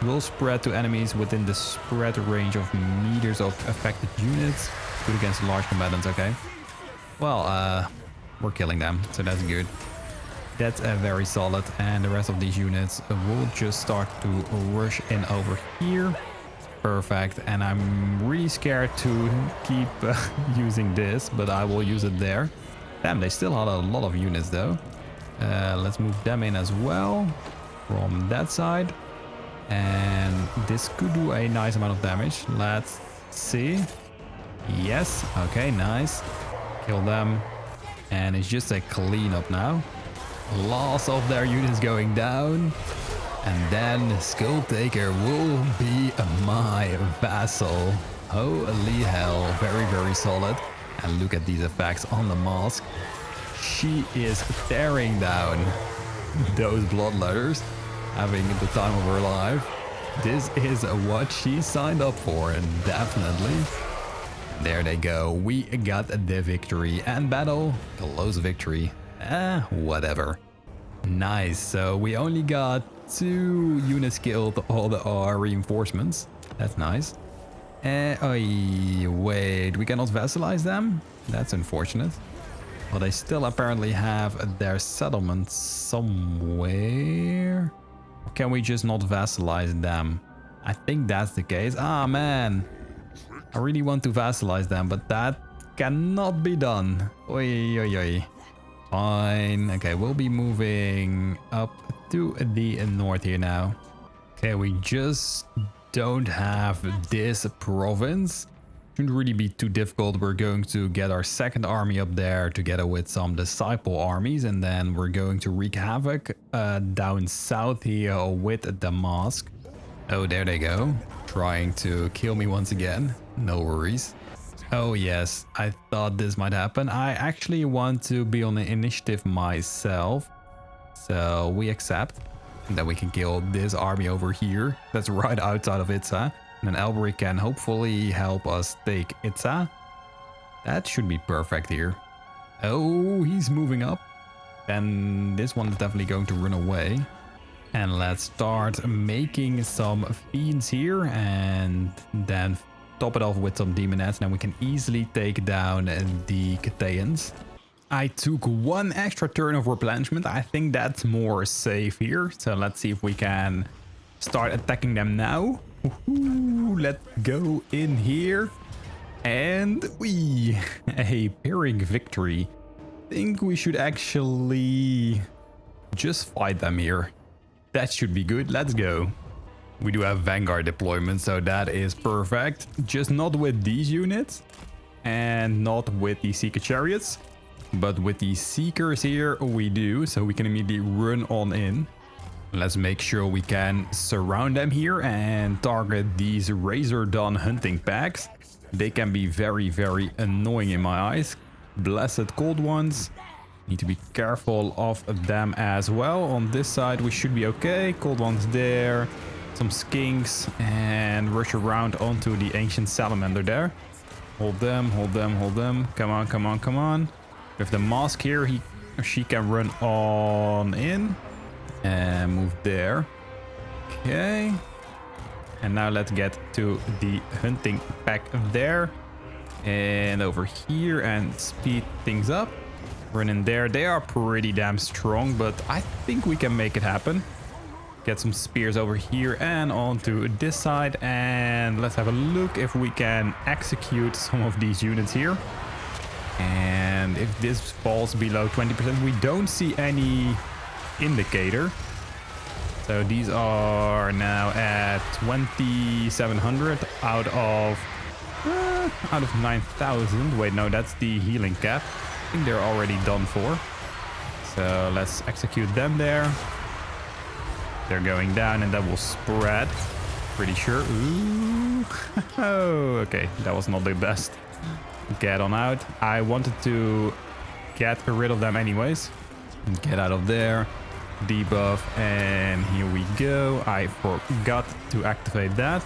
will spread to enemies within the spread range of meters of affected units. Good against large combatants, okay. Well, we're killing them, so that's good. That's very solid, and the rest of these units will just start to rush in over here. Perfect, and I'm really scared to keep using this, but I will use it there. Damn, they still had a lot of units though. Let's move them in as well from that side. And this could do a nice amount of damage. Let's see. Yes, okay, nice. Kill them. And it's just a cleanup now. Loss of their units going down. And then Skulltaker will be my vassal. Holy hell, very, very solid. And look at these effects on the mask. She is tearing down those bloodletters, having the time of her life. This is what she signed up for, and definitely. There they go. We got the victory and battle. Close victory. Whatever. Nice. So we only got 2 units killed, all our reinforcements. That's nice. Wait, we cannot vassalize them? That's unfortunate. Well, they still apparently have their settlement somewhere. Or can we just not vassalize them? I think that's the case. Ah, man. I really want to vassalize them, but that cannot be done. Oi, oi, oi. Fine. Okay, we'll be moving up to the north here now. Okay, we just don't have this province. Shouldn't really be too difficult. We're going to get our second army up there together with some disciple armies, and then we're going to wreak havoc down south here with the Masque. Oh, there they go, trying to kill me once again. No worries. Oh yes, I thought this might happen. I actually want to be on the initiative myself, so we accept. And then we can kill this army over here that's right outside of Itza. And then Alberic can hopefully help us take Itza. That should be perfect here. Oh, he's moving up. Then this one is definitely going to run away. And let's start making some fiends here. And then top it off with some demonettes. Now we can easily take down the Catayans. I took one extra turn of replenishment. I think that's more safe here. So let's see if we can start attacking them now. Let's go in here. And a pyrrhic victory. Think we should actually just fight them here. That should be good. Let's go. We do have Vanguard deployment, so that is perfect. Just not with these units and not with the Seeker Chariots, but with the Seekers here we do, so we can immediately run on in. Let's make sure we can surround them here and target these Razor Dawn hunting packs. They can be very, very annoying in my eyes. Blessed Cold Ones. Need to be careful of them as well. On this side we should be okay. Cold Ones there. Some Skinks. And rush around onto the Ancient Salamander there. Hold them, hold them, hold them. Come on, come on, come on. With the Masque here, he or she can run on in. And move there. Okay. And now let's get to the hunting pack there. And over here and speed things up. Run in there. They are pretty damn strong, but I think we can make it happen. Get some spears over here and onto this side. And let's have a look if we can execute some of these units here. And if this falls below 20%, we don't see any indicator. So these are now at 2,700 out of 9,000. Wait, no, that's the healing cap. I think they're already done for. So let's execute them there. They're going down and that will spread. Pretty sure. Ooh. Oh, okay, that was not the best. Get on out. I wanted to get rid of them anyways. Get out of there. Debuff, and here we go. I forgot to activate that.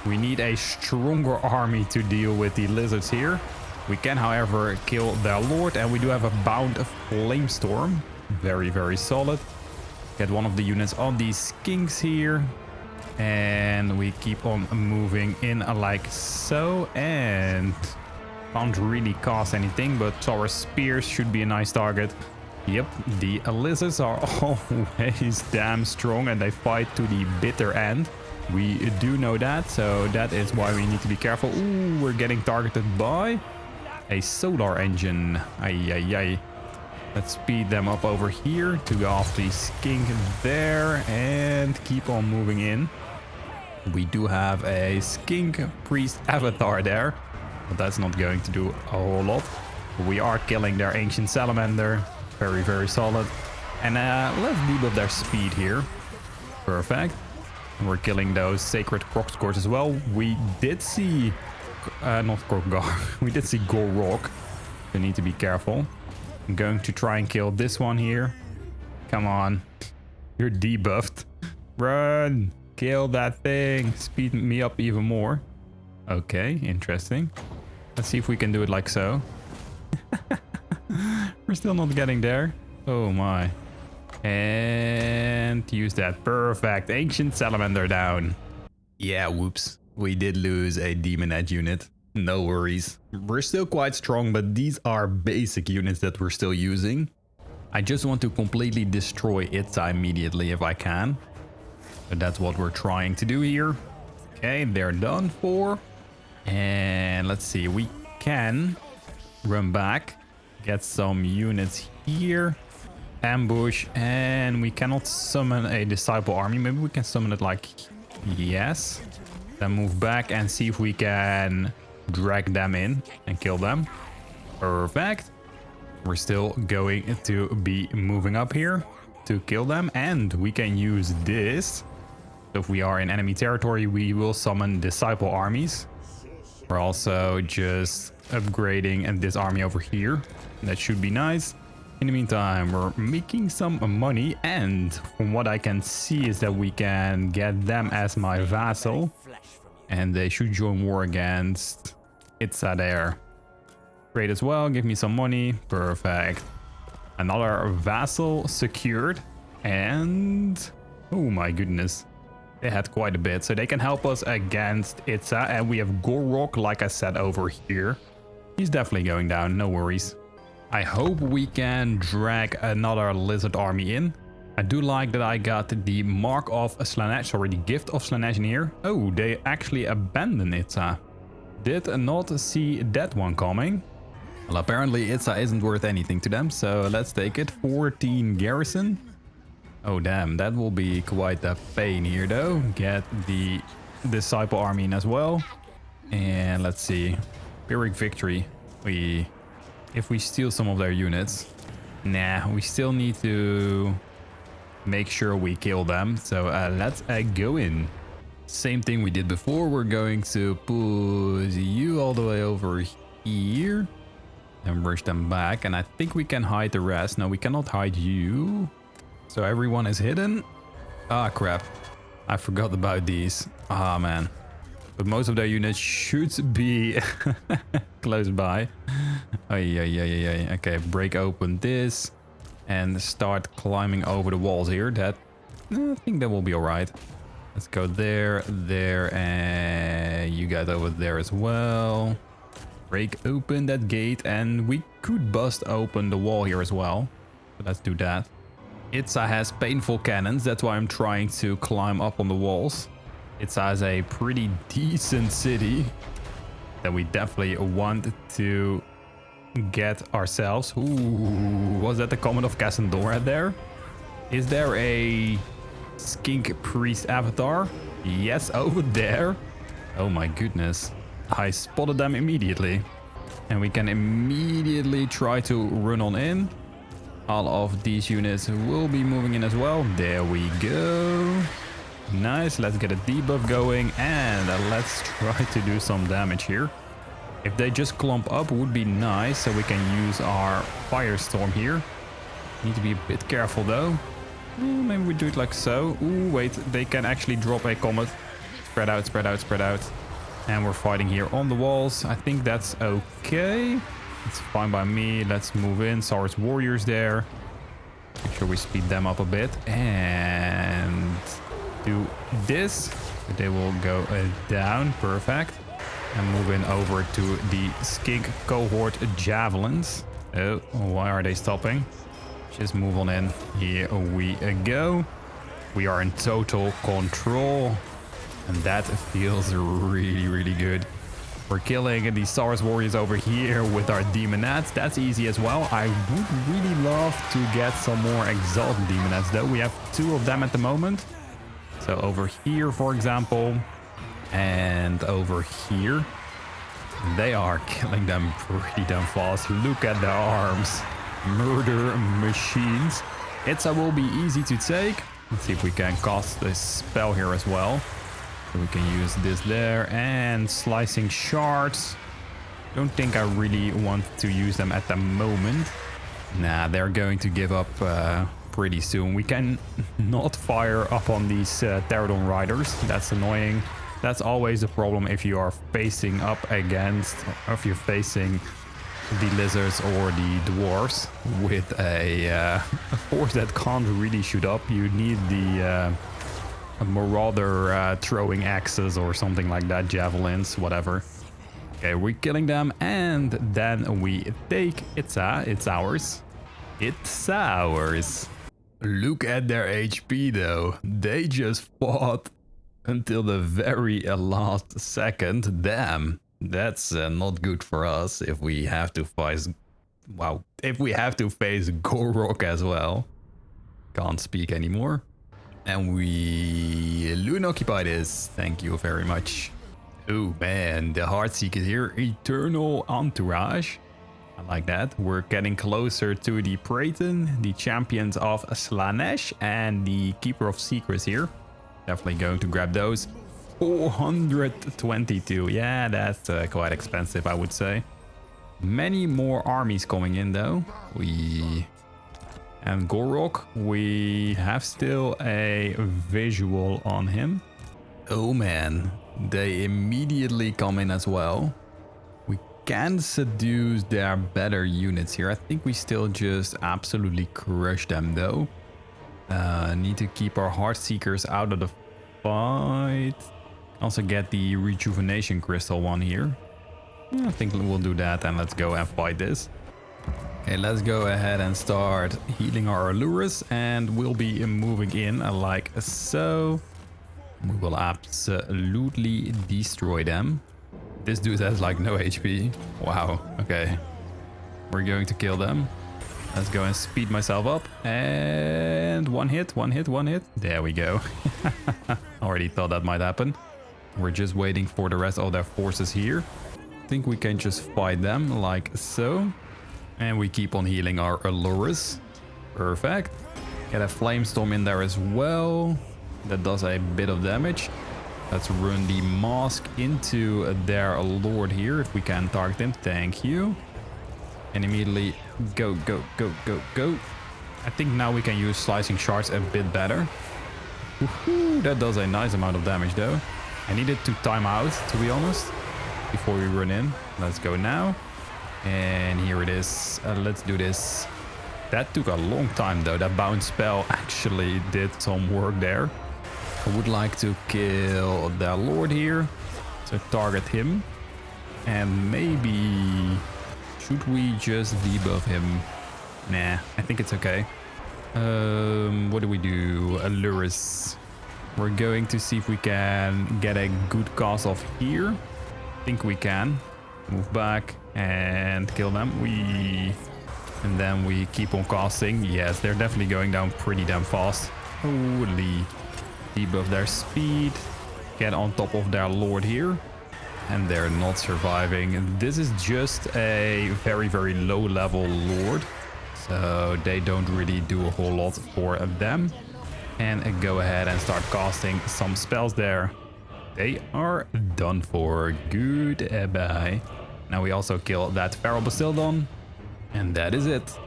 We need a stronger army to deal with the lizards here. We can, however, kill their lord, and we do have a bound of Flamestorm. Very, very solid. Get one of the units on these skinks here. And we keep on moving in like so. And can't really cast anything, but our spears should be a nice target. Yep, the lizards are always damn strong and they fight to the bitter end. We do know that, so that is why we need to be careful. Ooh, we're getting targeted by a solar engine. Ay, ay, ay. Let's speed them up over here to go off the skink there and keep on moving in. We do have a skink priest avatar there, but that's not going to do a whole lot. We are killing their ancient salamander. Very, very solid. And let's debuff their speed here. Perfect. And we're killing those sacred Crocscores as well. We did see... not Krokgar. We did see Gorok. We need to be careful. I'm going to try and kill this one here. Come on. You're debuffed. Run. Kill that thing. Speed me up even more. Okay, interesting. Let's see if we can do it like so. We're still not getting there. Oh my. And use that. Perfect. Ancient Salamander down. Yeah, whoops. We did lose a Demon Edge unit. No worries. We're still quite strong, but these are basic units that we're still using. I just want to completely destroy Itza immediately if I can. But that's what we're trying to do here. Okay, they're done for. And let's see. We can run back. Get some units here. Ambush. And we cannot summon a disciple army. Maybe we can summon it like... Yes. Then move back and see if we can drag them in and kill them. Perfect. We're still going to be moving up here to kill them. And we can use this. So if we are in enemy territory, we will summon disciple armies. We're also just upgrading this army over here. That should be nice. In the meantime, we're making some money, and from what I can see is that we can get them as my vassal, and they should join war against Itza there. Great as well. Give me some money. Perfect. Another vassal secured, and oh my goodness, they had quite a bit, so they can help us against Itza. And we have Gorok, like I said, over here. He's definitely going down, no worries. I hope we can drag another lizard army in. I do like that I got the Mark of Slaanesh, sorry, the Gift of Slaanesh in here. Oh, they actually abandoned Itza. Did not see that one coming. Well, apparently Itza isn't worth anything to them, so let's take it. 14 garrison. Oh damn, that will be quite a pain here though. Get the Disciple army in as well. And let's see. Pyrrhic victory. If we steal some of their units. Nah, we still need to make sure we kill them. So let's go in. Same thing we did before. We're going to push you all the way over here. And rush them back. And I think we can hide the rest. No, we cannot hide you. So everyone is hidden. Ah, crap. I forgot about these. Ah, man. But most of their units should be close by. Okay, break open this. And start climbing over the walls here. I think that will be alright. Let's go there, and you guys over there as well. Break open that gate, and we could bust open the wall here as well. So let's do that. Itza has painful cannons, that's why I'm trying to climb up on the walls. Itza has a pretty decent city that we definitely want to get ourselves. Ooh, was that the comment of Cassandora there? Is there a skink priest avatar? Yes, over there. Oh my goodness. I spotted them immediately. And we can immediately try to run on in. All of these units will be moving in as well. There we go. Nice, let's get a debuff going. And let's try to do some damage here. If they just clump up, would be nice. So we can use our firestorm here. Need to be a bit careful though. Maybe we do it like so. Ooh, wait, they can actually drop a comet. Spread out, spread out, spread out. And we're fighting here on the walls. I think that's okay. It's fine by me. Let's move in. Saurus warriors there. Make sure we speed them up a bit. And do this. They will go down. Perfect. And move in over to the skink cohort javelins. Oh, why are they stopping? Just move on in. Here we go. We are in total control. And that feels really, really good. We're killing the Saurus warriors over here with our demonettes. That's easy as well. I would really love to get some more exalted demonettes though. We have 2 of them at the moment. So over here, for example, and over here. They are killing them pretty damn fast. Look at their arms. Murder machines. Itza will be easy to take. Let's see if we can cast this spell here as well. So we can use this there, and slicing shards. Don't think I really want to use them at the moment. Nah, they're going to give up pretty soon. We can not fire up on these Pterodon riders. That's annoying. That's always a problem if you are facing up against, or if you're facing the lizards or the dwarves with a force that can't really shoot up. You need the marauder throwing axes or something like that, javelins, whatever. Okay, we're killing them, and then we take Itza. It's ours. It's ours. Look at their HP though. They just fought until the very last second. Damn, that's not good for us if we have to face, wow, if we have to face Gorok as well. Can't speak anymore. And we Loon occupy this. Thank you very much. Oh man, the Heartseeker here. Eternal Entourage. I like that. We're getting closer to the Praeton, the Champions of Slaanesh, and the Keeper of Secrets here. Definitely going to grab those. 422. Yeah, that's quite expensive, I would say. Many more armies coming in though. And Gorok, we have still a visual on him. Oh man, they immediately come in as well. We can seduce their better units here. I think we still just absolutely crush them though. Need to keep our Heartseekers out of the fight. Also get the Rejuvenation Crystal one here. Yeah, I think we'll do that, and let's go and fight this. Okay, let's go ahead and start healing our Allures, and we'll be moving in like so. We will absolutely destroy them. This dude has like no HP. Wow, okay. We're going to kill them. Let's go and speed myself up. And one hit, one hit, one hit. There we go. Already thought that might happen. We're just waiting for the rest of their forces here. I think we can just fight them like so. And we keep on healing our Allures. Perfect. Get a Flamestorm in there as well. That does a bit of damage. Let's run the Masque into their Lord here if we can target him. Thank you. And immediately go, go, go, go, go. I think now we can use Slicing Shards a bit better. Woohoo, that does a nice amount of damage though. I needed to time out, to be honest, before we run in. Let's go now. And here it is. Let's do this. That took a long time though. That bounce spell actually did some work there. I would like to kill the Lord here. So target him. And maybe... should we just debuff him? Nah, I think it's okay. What do we do? Allures. We're going to see if we can get a good cast off here. I think we can. Move back and kill them. And then we keep on casting. Yes, they're definitely going down pretty damn fast. Holy. Debuff their speed. Get on top of their Lord here. And they're not surviving. This is just a very, very low level Lord. So they don't really do a whole lot for them. And go ahead and start casting some spells there. They are done for. Goodbye. Now we also kill that Feral Basildon. And that is it.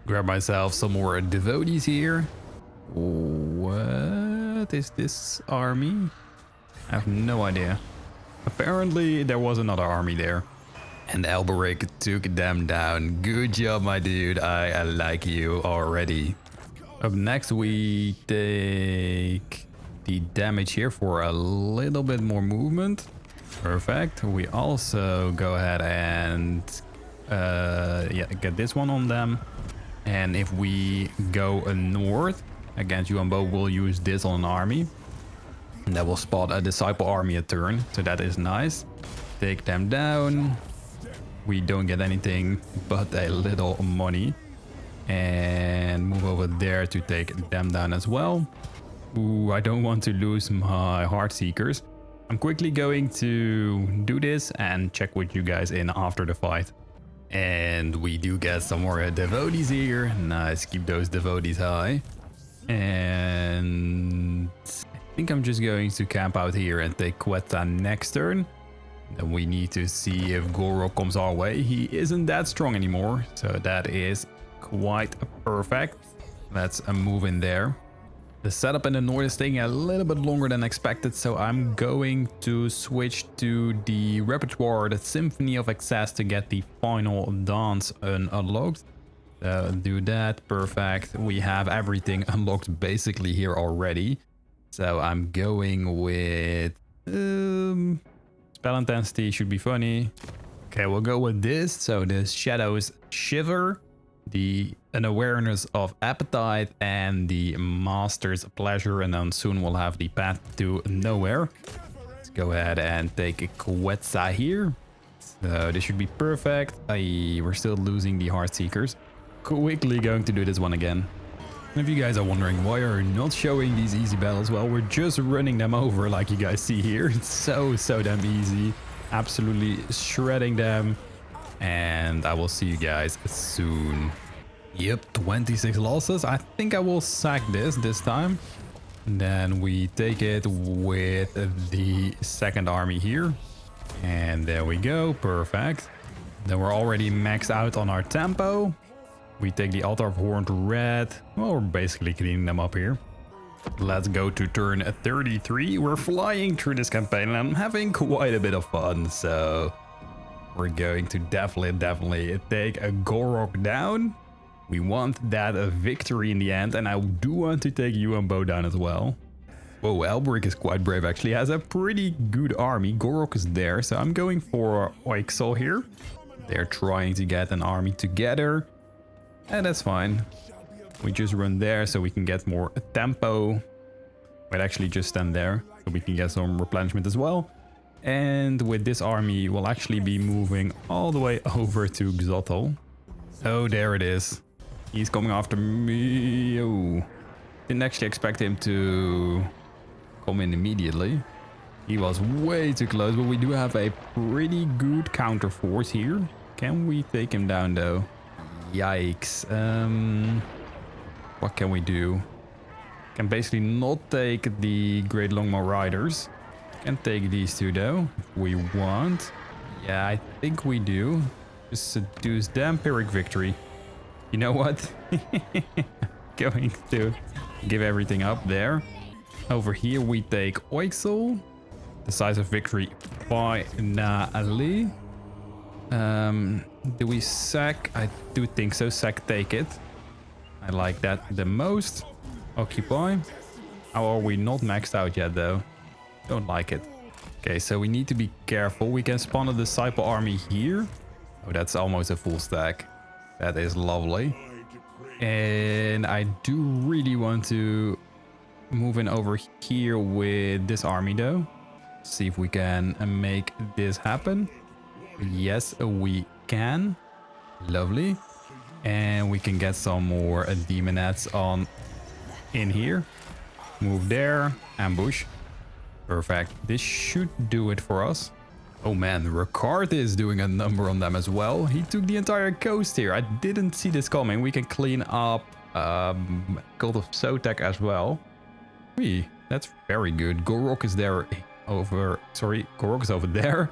Grab myself some more devotees here. What is this army? I have no idea. Apparently there was another army there. And Alberic took them down. Good job, my dude. I like you already. Up next we take the damage here for a little bit more movement. Perfect. We also go ahead and get this one on them. And if we go north against Yuan Bo, we'll use this on an army. And that will spot a disciple army a turn. So that is nice. Take them down. We don't get anything but a little money. And move over there to take them down as well. Ooh, I don't want to lose my Heartseekers. I'm quickly going to do this and check with you guys in after the fight. And we do get some more devotees here. Nice, keep those devotees high. And I think I'm just going to camp out here and take Quetta next turn. Then we need to see if Gorok comes our way. He isn't that strong anymore, so that is quite perfect. Let's move in there. The setup in the north is taking a little bit longer than expected, so I'm going to switch to the repertoire, the Symphony of Excess, to get the final dance unlocked. Do that, perfect. We have everything unlocked basically here already. So I'm going with spell intensity, should be funny. Okay, we'll go with this. So the Shadows Shiver, the Unawareness of Appetite, and the Master's Pleasure, and then soon we'll have the Path to Nowhere. Let's go ahead and take a Quetzal here. So this should be perfect. We're still losing the Heartseekers. Quickly going to do this one again. And if you guys are wondering why are we not showing these easy battles, well, we're just running them over like you guys see here. It's so damn easy. Absolutely shredding them. And I will see you guys soon. Yep, 26 losses. I think I will sack this time. And then we take it with the second army here. And there we go, perfect. Then we're already maxed out on our tempo. We take the Altar of Horned Red. Well, we're basically cleaning them up here. Let's go to turn 33. We're flying through this campaign and I'm having quite a bit of fun. So we're going to definitely take a Gorok down. We want that victory in the end, and I do want to take Yuan Bo down as well. Whoa, Alberic is quite brave actually. He has a pretty good army. Gorok is there, so I'm going for Hexoatl here. They're trying to get an army together. And that's fine. We just run there so we can get more tempo. We'd actually just stand there so we can get some replenishment as well. And with this army, we'll actually be moving all the way over to Hexoatl. Oh, there it is. He's coming after me. Oh. Didn't actually expect him to come in immediately. He was way too close, but we do have a pretty good counter force here. Can we take him down though? Yikes. What can we do? Can basically not take the Great Longbow Riders. Can take these two though, if we want. Yeah, I think we do. Just seduce them. Pyrrhic victory. You know what? Going to give everything up there. Over here we take Oixel. Decisive victory finally. Do we sack? I do think so. Sack, take it. I like that the most. Occupy. How are we not maxed out yet though? Don't like it. Okay, so we need to be careful. We can spawn a disciple army here. Oh, that's almost a full stack. That is lovely. And I do really want to move in over here with this army though. See if we can make this happen. Yes, we can. Lovely. And we can get some more demonettes on in here. Move there. Ambush. Perfect. This should do it for us. Oh man, Ricard is doing a number on them as well. He took the entire coast here. I didn't see this coming. We can clean up Cult of Sauc as well. That's very good. Gorok is there over... Sorry, Gorok is over there.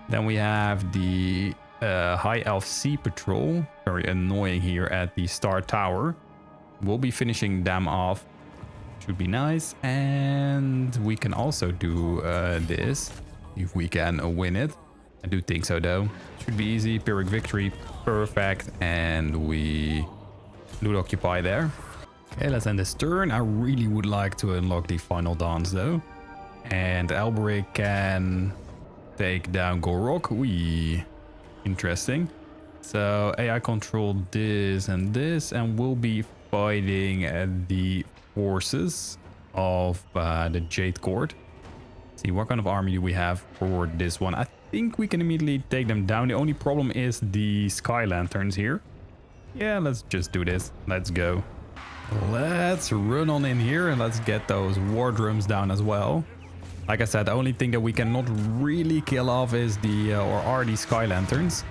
Then we have the High Elf Sea Patrol. Very annoying here at the Star Tower. We'll be finishing them off. Should be nice. And we can also do this. If we can win it. I do think so though. Should be easy. Pyrrhic victory. Perfect. And we loot occupy there. Okay, let's end this turn. I really would like to unlock the final dance though. And Alberic can take down Gorok. Interesting. So AI control this, and we'll be fighting the forces of the Jade Court. See what kind of army do we have for this one. I think we can immediately take them down. The only problem is the Sky Lanterns here. Yeah, let's just do this. Let's go. Let's run on in here and let's get those war drums down as well. Like I said, the only thing that we cannot really kill off is the are the Sky Lanterns.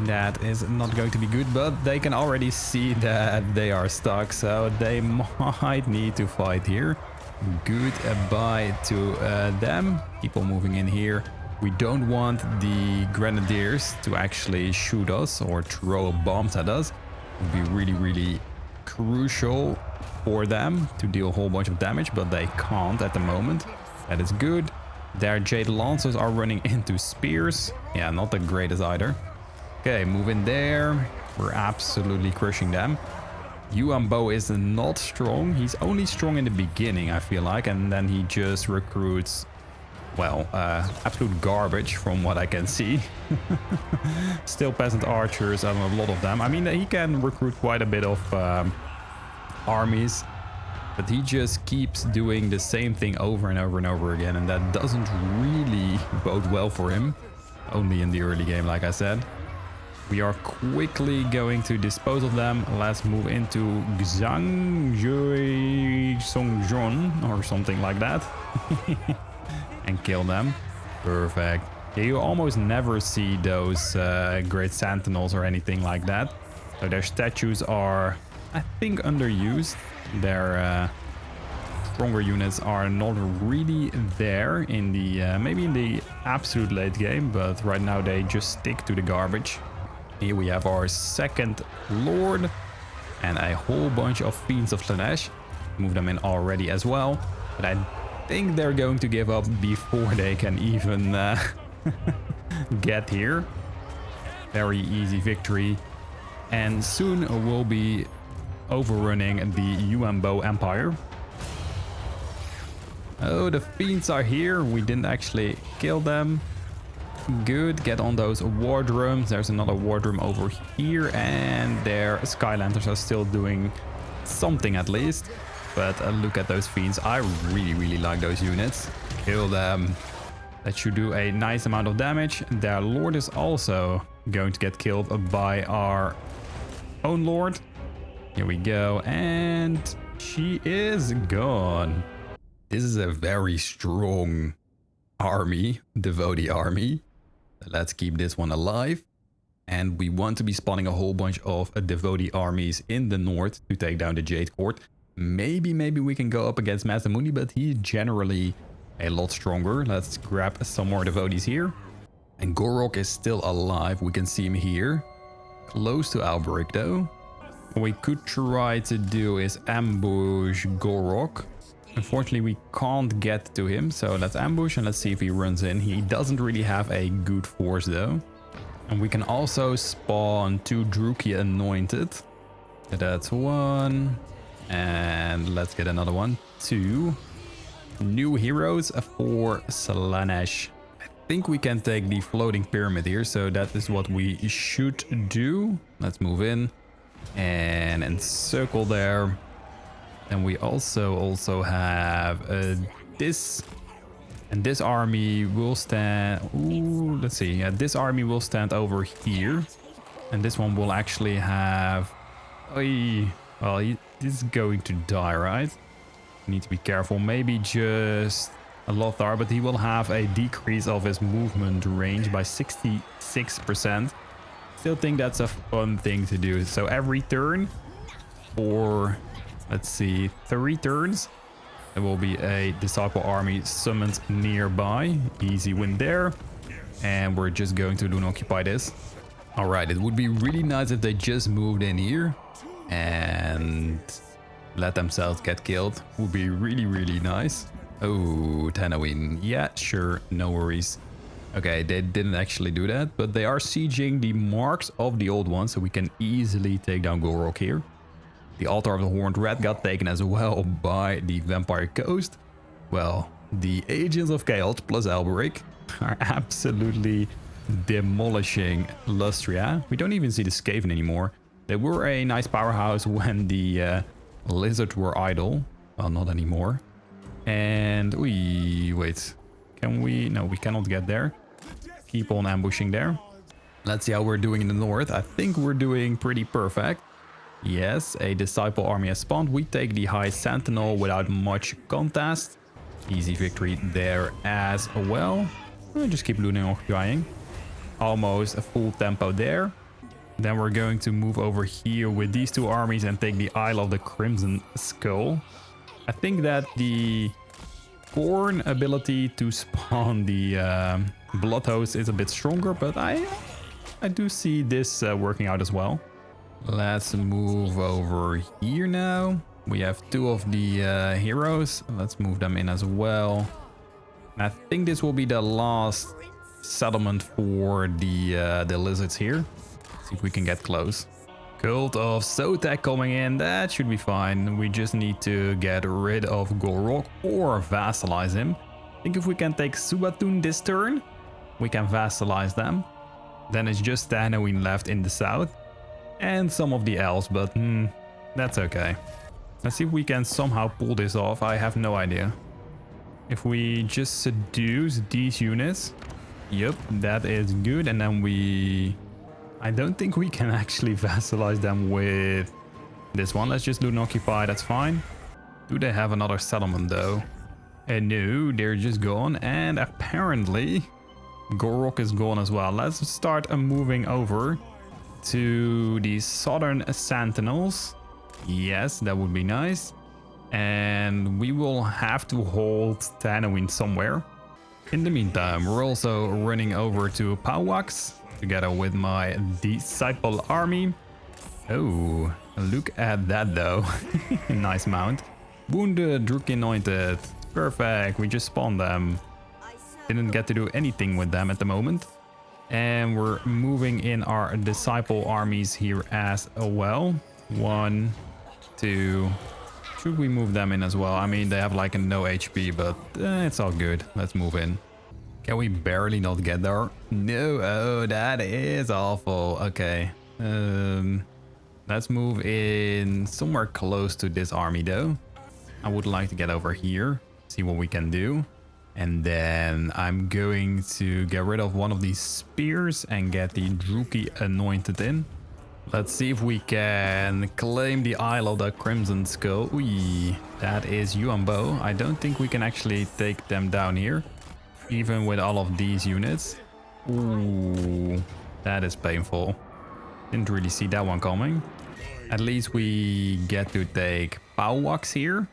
That is not going to be good, but they can already see that they are stuck, so they might need to fight here. Goodbye to them. Keep on moving in here. We don't want the Grenadiers to actually shoot us or throw bombs at us. It would be really, really crucial for them to deal a whole bunch of damage, but they can't at the moment. That is good. Their Jade Lancers are running into spears. Yeah, not the greatest either. Okay, move in there. We're absolutely crushing them. Yuan Bo is not strong. He's only strong in the beginning, I feel like. And then he just recruits, well, absolute garbage from what I can see. Still peasant archers and a lot of them. I mean, he can recruit quite a bit of armies. But he just keeps doing the same thing over and over and over again. And that doesn't really bode well for him. Only in the early game, like I said. We are quickly going to dispose of them. Let's move into Zhangzhui Songzhon or something like that. And kill them. Perfect. Yeah, you almost never see those great sentinels or anything like that. So their statues are, I think, underused. Their stronger units are not really there in the maybe in the absolute late game, but right now they just stick to the garbage. Here we have our second Lord and a whole bunch of Fiends of Slaanesh. Move them in already as well, but I think they're going to give up before they can even get here. Very easy victory, and soon we'll be overrunning the Yuan Bo Empire. Oh, the Fiends are here. We didn't actually kill them. good. Get on those war drums. There's another war drum over here, and their sky lanterns are still doing something at least. But look at those fiends. I really like those units. Kill them. That should do a nice amount of damage. Their lord is also going to get killed by our own lord. Here we go, and she is gone. This is a very strong army, devotee army. Let's keep this one alive. And we want to be spawning a whole bunch of devotee armies in the north to take down the Jade Court. Maybe we can go up against Masamune, but he's generally a lot stronger. Let's grab some more devotees here. And Gorok is still alive. We can see him here. Close to Alberic though. What we could try to do is ambush Gorok. Unfortunately, we can't get to him, so let's ambush and let's see if he runs in. He doesn't really have a good force though. And we can also spawn 2 Druki Anointed. That's 1. And let's get another one. 2 new heroes for Slaanesh. I think we can take the floating pyramid here, so that is what we should do. Let's move in and encircle there. And we also have this, and this army will stand. Ooh, let's see. Yeah, this army will stand over here, and this one will actually have. Well, this is going to die, right? Need to be careful. Maybe just a Lothar, but he will have a decrease of his movement range by 66%. Still think that's a fun thing to do. So every turn, for let's see, 3 turns, there will be a disciple army summoned nearby. Easy win there. And we're just going to do not occupy this. All right, it would be really nice if they just moved in here and let themselves get killed. Would be really nice. Oh, Tanawin. Yeah, sure, no worries. Okay, they didn't actually do that, but they are sieging the marks of the old one, so we can easily take down Gorok here. The altar of the Horned Rat got taken as well by the Vampire Coast. Well, the agents of Chaos plus Alberic are absolutely demolishing Lustria. We don't even see the Skaven anymore. They were a nice powerhouse when the Lizards were idle. Well, not anymore. And wait. Can we? No, we cannot get there. Keep on ambushing there. Let's see how we're doing in the north. I think we're doing pretty perfect. Yes, a disciple army has spawned. We take the High Sentinel without much contest. Easy victory there as well. We'll just keep looting and occupying. Almost a full tempo there. Then we're going to move over here with these 2 armies and take the Isle of the Crimson Skull. I think that the Corn ability to spawn the Blood Host is a bit stronger, but I do see this working out as well. Let's move over here now. We have 2 of the heroes. Let's move them in as well. And I think this will be the last settlement for the lizards here. See if we can get close. Cult of Sauc coming in. That should be fine. We just need to get rid of Gorok or vassalize him. I think if we can take Subatun this turn, we can vassalize them. Then it's just Tanawin left in the south. And some of the elves, but that's okay. Let's see if we can somehow pull this off. I have no idea. If we just seduce these units. Yep, that is good. And then I don't think we can actually vassalize them with this one. Let's just do an occupy, that's fine. Do they have another settlement though? No, they're just gone. And apparently Gorok is gone as well. Let's start moving over to the Southern Sentinels. Yes, that would be nice. And we will have to hold Tanawin somewhere. In the meantime, we're also running over to Pauwax together with my disciple army. Oh, look at that though. Nice mount. Wounded, Druki Anointed. Perfect, we just spawned them. Didn't get to do anything with them at the moment. And we're moving in our disciple armies here as well. 1, 2. Should we move them in as well? I mean, they have like a no HP, but it's all good. Let's move in. Can we barely not get there? No, oh, that is awful. Okay. Let's move in somewhere close to this army though. I would like to get over here, see what we can do. And then I'm going to get rid of one of these spears and get the Druki anointed in. Let's see if we can claim the Isle of the Crimson Skull. Ooh, that is Yuan Bo. I don't think we can actually take them down here, even with all of these units. Ooh, that is painful. Didn't really see that one coming. At least we get to take Powwoks here.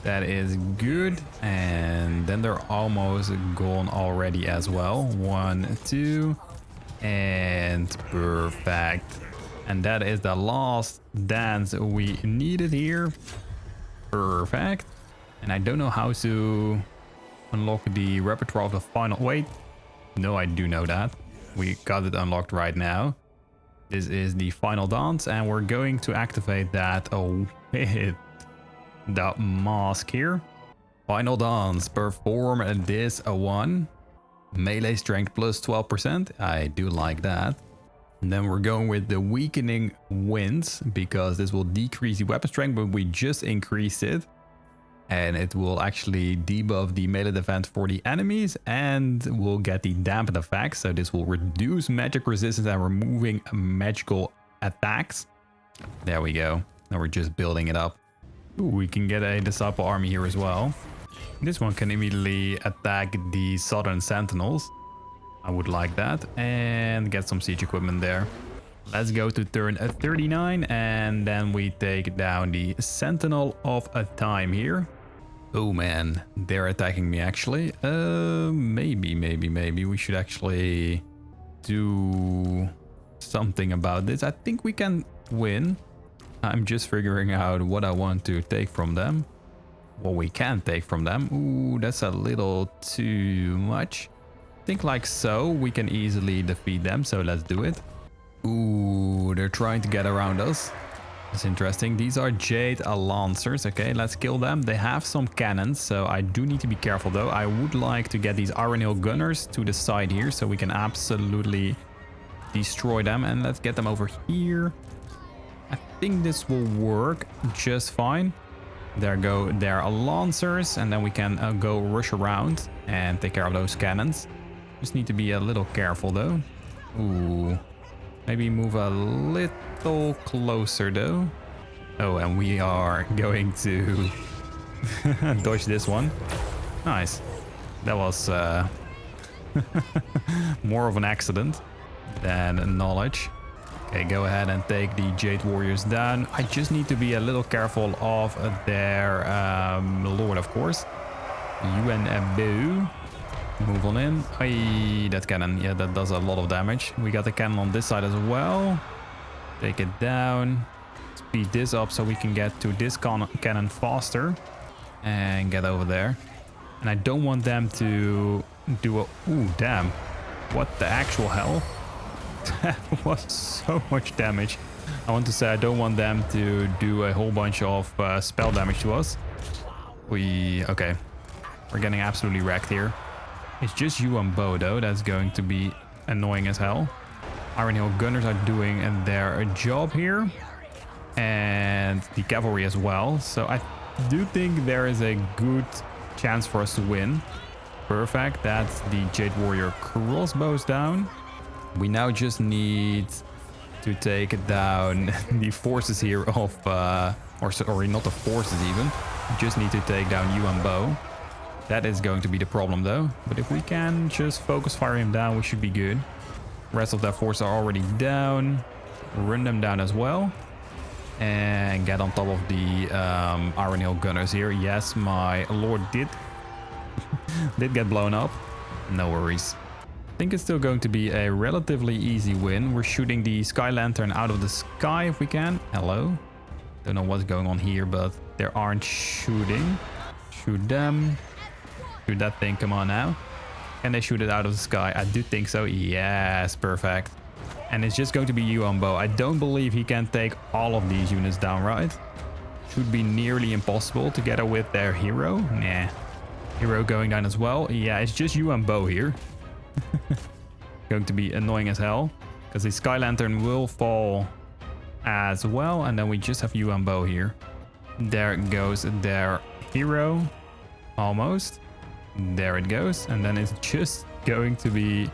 That is good. And then they're almost gone already as well. 1, 2, and perfect. And that is the last dance we needed here. Perfect. And I don't know how to unlock the repertoire of the final. Wait. No, I do know that. We got it unlocked right now. This is the final dance. And we're going to activate that with the mask here. Final dance. Perform this 1. Melee strength plus 12%. I do like that. And then we're going with the weakening winds because this will decrease the weapon strength, but we just increased it. And it will actually debuff the melee defense for the enemies and we'll get the dampened effect. So this will reduce magic resistance and removing magical attacks. There we go. Now we're just building it up. Ooh, we can get a disciple army here as well. This one can immediately attack the southern sentinels. I would like that, and get some siege equipment there. Let's go to turn 39 and then we take down the Sentinel of a Time here. Oh man, they're attacking me actually. Maybe we should actually do something about this. I think we can win. I'm just figuring out what I want to take from them. What we can take from them. Ooh, that's a little too much. Think like so, we can easily defeat them, so let's do it. Ooh, they're trying to get around us. That's interesting. These are Jade Lancers. Okay, let's kill them. They have some cannons, so I do need to be careful though. I would like to get these Iron Hill Gunners to the side here, so we can absolutely destroy them. And let's get them over here. I think this will work just fine. There are Lancers, and then we can go rush around and take care of those cannons. Just need to be a little careful though. Ooh. Maybe move a little closer though. Oh, and we are going to dodge this one. Nice. That was more of an accident than knowledge. Okay, go ahead and take the Jade Warriors down. I just need to be a little careful of their Lord, of course. Yuan Bo. Move on in. Hey, that cannon. Yeah, that does a lot of damage. We got the cannon on this side as well. Take it down. Speed this up so we can get to this cannon faster. And get over there. And I don't want them to do a... Ooh, damn. What the actual hell? That was so much damage. I want to say I don't want them to do a whole bunch of spell damage to us. Okay. We're getting absolutely wrecked here. It's just Yuan Bo though, that's going to be annoying as hell. Iron Hill Gunners are doing their job here. And the cavalry as well. So I do think there is a good chance for us to win. Perfect, that's the Jade Warrior crossbows down. We now just need to take down the forces here of, or sorry, not the forces even. We just need to take down Yuan Bo. That is going to be the problem though. But if we can just focus fire him down, we should be good. Rest of their forces are already down. Run them down as well. And get on top of the Iron Hill Gunners here. Yes, my lord did get blown up. No worries. I think it's still going to be a relatively easy win. We're shooting the Sky Lantern out of the sky if we can. Hello. Don't know what's going on here, but they aren't shooting. Shoot them. Shoot that thing. Come on now. Can they shoot it out of the sky? I do think so. Yes, perfect. And it's just going to be Yuan Bo. I don't believe he can take all of these units down, right? Should be nearly impossible together with their hero. Nah. hero going down as well. Yeah, it's just Yuan Bo here. Going to be annoying as hell. Because the Sky Lantern will fall as well. And then we just have Yuan Bo here. There goes their hero. Almost. There it goes. And then it's just going to be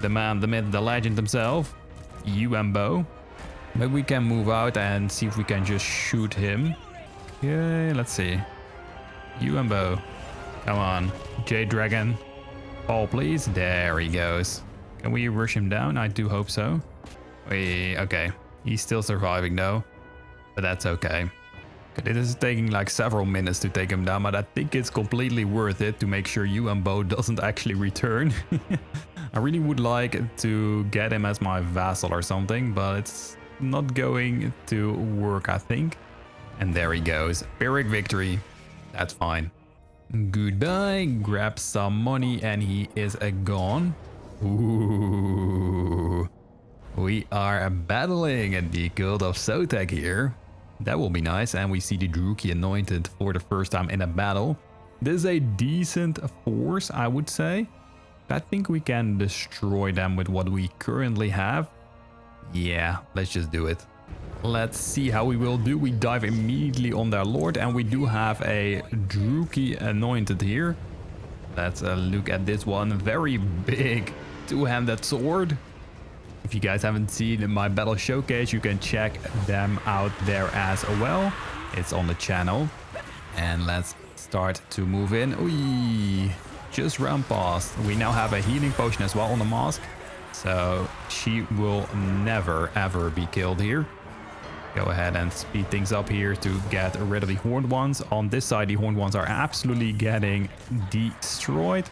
the man, the myth, the legend himself. Yuan Bo. Maybe we can move out and see if we can just shoot him. Okay, let's see. Yuan Bo. Come on. Jade Dragon. Fall, please. There he goes. Can we rush him down? I do hope so. Okay. He's still surviving though. But that's okay. It is taking like several minutes to take him down, but I think it's completely worth it to make sure Yuan Bo doesn't actually return. I really would like to get him as my vassal or something, but it's not going to work, I think. And there he goes. Pyrrhic victory. That's fine. Goodbye. Grab some money and he is gone. Ooh. We are battling at the Cult of Sauc here. That will be nice. And we see the Druki anointed for the first time in a battle. This is a decent force, I would say. I think we can destroy them with what we currently have. Yeah, let's just do it. Let's see how we will do. We dive immediately on their lord and we do have a Druki anointed here. Let's look at this one. Very big two-handed sword. If you guys haven't seen my battle showcase, you can check them out there as well. It's on the channel. And let's start to move in. Oy, just run past. We now have a healing potion as well on the mask. So she will never ever be killed here. Go ahead and speed things up here to get rid of the horned ones. On this side, the horned ones are absolutely getting destroyed.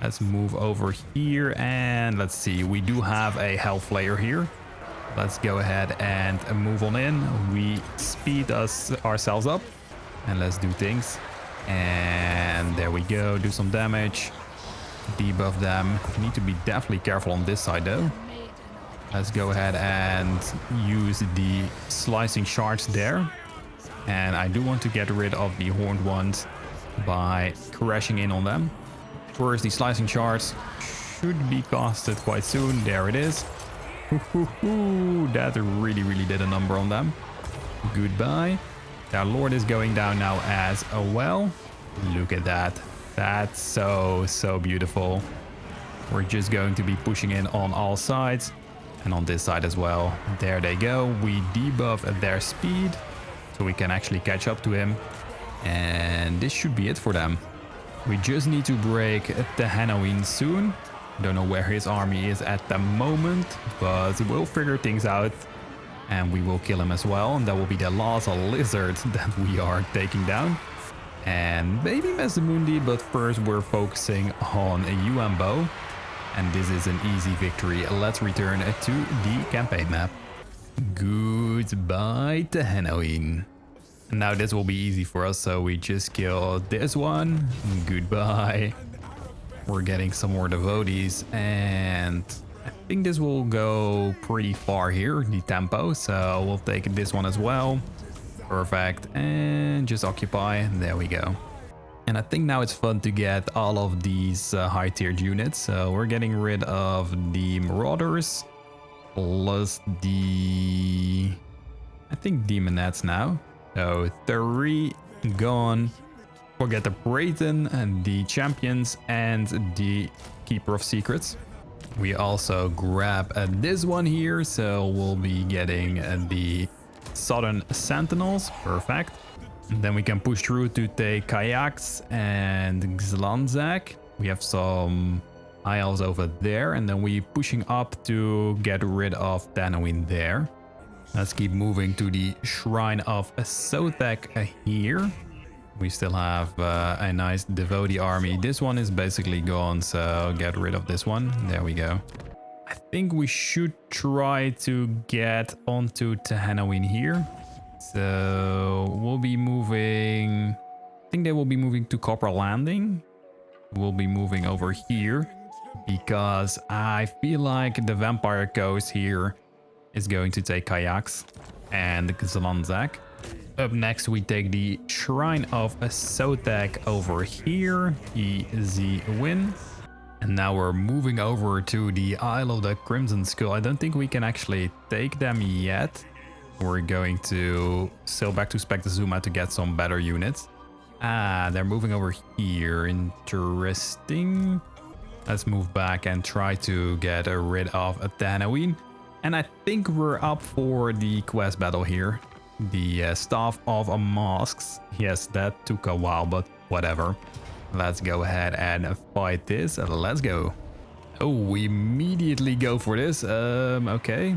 Let's move over here and let's see. We do have a Hellflayer here. Let's go ahead and move on in. We speed ourselves up and let's do things. And there we go. Do some damage. Debuff them. We need to be definitely careful on this side though. Let's go ahead and use the slicing shards there. And I do want to get rid of the horned ones by crashing in on them. First, the slicing shards should be casted quite soon. There it is. That really did a number on them. Goodbye. Their lord is going down now as well. Look at that. That's so beautiful. We're just going to be pushing in on all sides. And on this side as well. There they go. We debuff their speed. So we can actually catch up to him. And this should be it for them. We just need to break the Halloween soon. Don't know where his army is at the moment, but we'll figure things out and we will kill him as well. And that will be the last lizard that we are taking down. And maybe Masamundi, but first we're focusing on Yuan Bo. And this is an easy victory. Let's return to the campaign map. Goodbye to Halloween. Now this will be easy for us, so we just kill this one. Goodbye. We're getting some more devotees, and I think this will go pretty far here, the tempo, so we'll take this one as well. Perfect, and just occupy. There we go. And I think now it's fun to get all of these high-tiered units, so we're getting rid of the Marauders, plus the, I think, Demonettes now. So 3 gone. Forget the Breton and the Champions and the Keeper of Secrets. We also grab this one here. So we'll be getting the Southern Sentinels. Perfect. And then we can push through to take Kayaks and Xlanzak. We have some High Elves over there. And then we pushing up to get rid of Tanawin there. Let's keep moving to the Shrine of Sauc here. We still have a nice devotee army. This one is basically gone, so get rid of this one. There we go. I think we should try to get onto Tahanawin here. So we'll be moving... I think they will be moving to Copper Landing. We'll be moving over here because I feel like the Vampire Coast here is going to take Kayaks and Xlanzak. Up next, we take the Shrine of Sauc over here. Easy win. And now we're moving over to the Isle of the Crimson Skull. I don't think we can actually take them yet. We're going to sail back to Spektazuma to get some better units. Ah, they're moving over here. Interesting. Let's move back and try to get rid of Athanawin. And I think we're up for the quest battle here. The Staff of Masks. Yes, that took a while, but whatever. Let's go ahead and fight this. Let's go. Oh, we immediately go for this. Okay.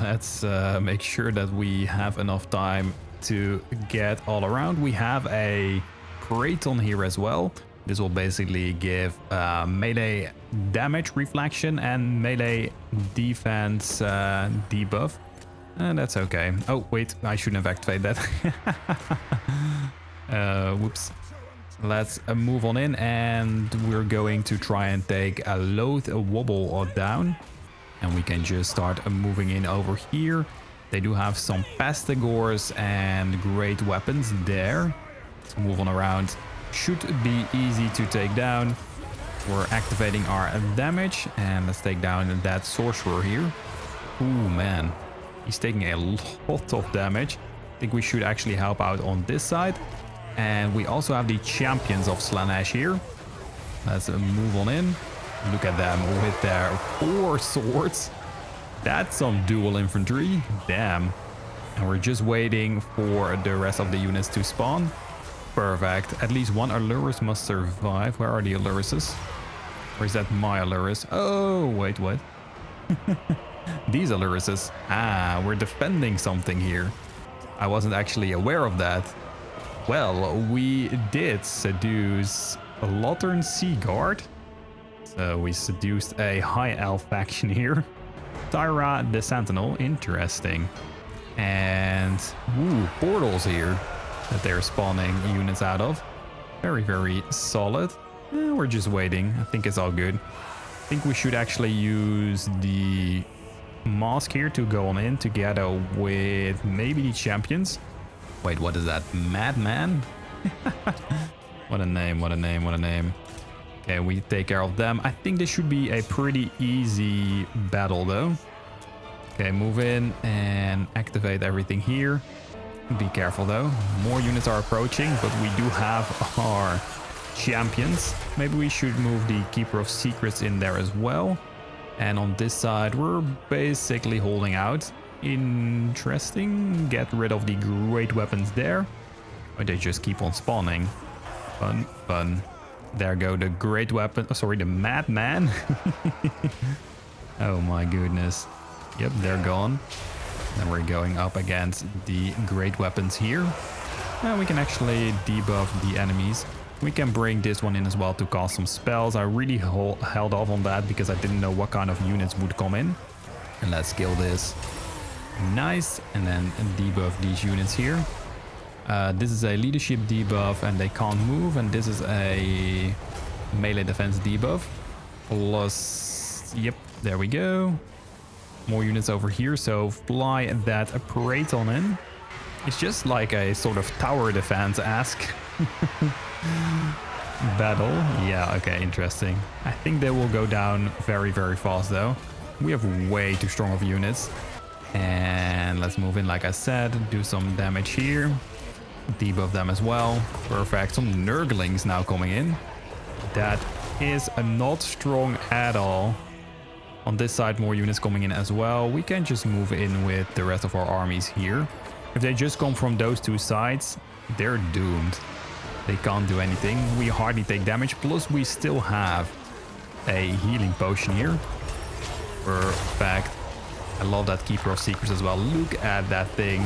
Let's make sure that we have enough time to get all around. We have a Breton here as well. This will basically give melee damage reflection and melee defense debuff. And that's okay. Oh, wait, I shouldn't have activated that. Whoops. Let's move on in, and we're going to try and take a loath wobble down. And we can just start moving in over here. They do have some pestigores and great weapons there. Let's move on around. Should be easy to take down. We're activating our damage, and let's take down that sorcerer here. Ooh, man. He's taking a lot of damage. I think we should actually help out on this side. And we also have the Champions of Slaanesh here. Let's move on in. Look at them with their 4 swords. That's some dual infantry. Damn. And we're just waiting for the rest of the units to spawn. Perfect. At least one Allurus must survive. Where are the Alluruses? Or is that my Allurus? Oh, wait, what? These Alluruses. Ah, we're defending something here. I wasn't actually aware of that. Well, we did seduce a Lothern Sea Guard. So we seduced a high elf faction here. Tyra the Sentinel, interesting. And portals here that they're spawning units out of. Very, very solid. We're just waiting. I think it's all good. I think we should actually use the Masque here to go on in together with maybe the Champions. Wait, what is that? Madman? What a name, what a name, what a name. Okay, we take care of them. I think this should be a pretty easy battle though. Okay, move in and activate everything here. Be careful though. More units are approaching, but we do have our Champions. Maybe we should move the Keeper of Secrets in there as well. And on this side, we're basically holding out. Interesting. Get rid of the great weapons there. Or they just keep on spawning. Fun, fun. There go the great weapon. Oh, sorry, the madman. Oh my goodness. Yep, they're gone. Then we're going up against the great weapons here. And we can actually debuff the enemies. We can bring this one in as well to cast some spells. I really held off on that because I didn't know what kind of units would come in. And let's kill this. Nice. And then debuff these units here. This is a leadership debuff and they can't move. And this is a melee defense debuff. Plus, yep, there we go. More units over here. So fly that Breton in. It's just like a sort of tower defense-esque battle. Yeah, okay, interesting. I think they will go down very, very fast though. We have way too strong of units. And let's move in, like I said, do some damage here. Debuff them as well. Perfect. Some Nurglings now coming in. That is not strong at all. On this side, more units coming in as well. We can just move in with the rest of our armies here. If they just come from those two sides, they're doomed. They can't do anything. We hardly take damage. Plus, we still have a healing potion here. Perfect. I love that Keeper of Secrets as well. Look at that thing.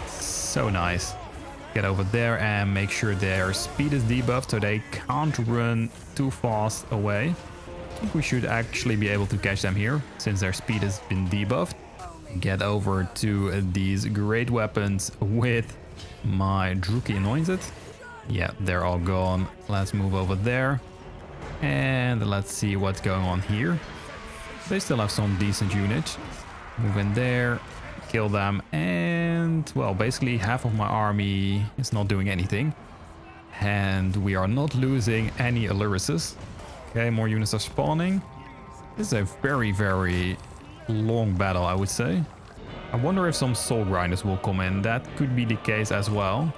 So nice. Get over there and make sure their speed is debuffed so they can't run too fast away. I think we should actually be able to catch them here since their speed has been debuffed. Get over to these great weapons with my Druki Anointed. Yeah, they're all gone. Let's move over there. And let's see what's going on here. They still have some decent units. Move in there. kill them. And, well, basically half of my army is not doing anything. And we are not losing any Illyrises. Okay, more units are spawning. This is a very, very long battle, I would say. I wonder if some soul grinders will come in. That could be the case as well.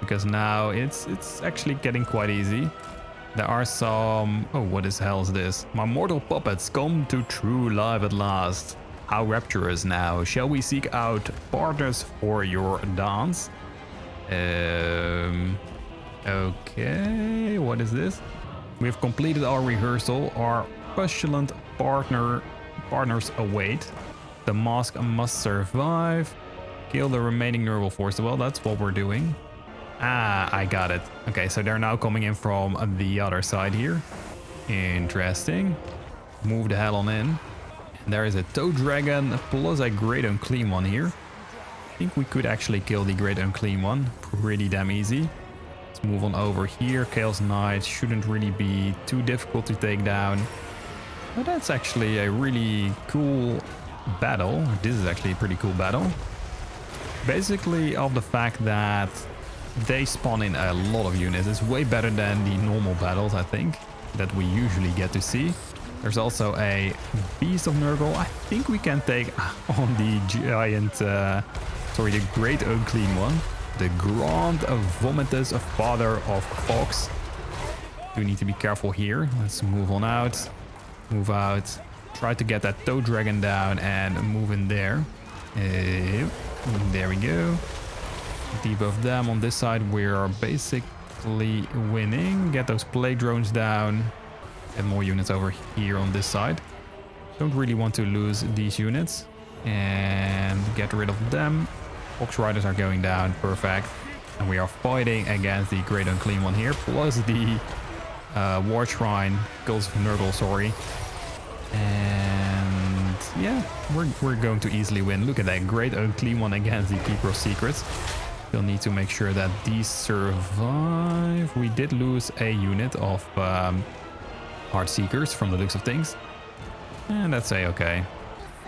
Because now it's actually getting quite easy. There are some... Oh, what the hell is this? My mortal puppets come to true life at last. How rapturous now. Shall we seek out partners for your dance? Okay, what is this? We've completed our rehearsal. Our postulant partners await. The mask must survive. Kill the remaining Nurgle force. Well, that's what we're doing. Ah, I got it. Okay, so they're now coming in from the other side here. Interesting. Move the hell on in. And there is a Toad Dragon plus a Great Unclean One here. I think we could actually kill the Great Unclean One. Pretty damn easy. Let's move on over here. Chaos Knight shouldn't really be too difficult to take down. But that's actually a really cool battle. This is actually a pretty cool battle. Basically, of the fact that they spawn in a lot of units. It's way better than the normal battles, I think, that we usually get to see. There's also a Beast of Nurgle. I think we can take on the giant, the Great Unclean One. The Grand Vomitus of Father of Fox. Do need to be careful here. Let's move on out. Move out. Try to get that Toad Dragon down and move in there. There we go. Debuff them on this side. We're basically winning. Get those plague drones down. Get more units over here on this side. Don't really want to lose these units. And get rid of them. Fox Riders are going down. Perfect. And we are fighting against the Great Unclean One here. Plus the War Shrine. Gulls of Nurgle, sorry. And yeah, we're going to easily win. Look at that Great Unclean One against the Keeper of Secrets. We'll need to make sure that these survive. We did lose a unit of Heart Seekers from the looks of things. And that's okay.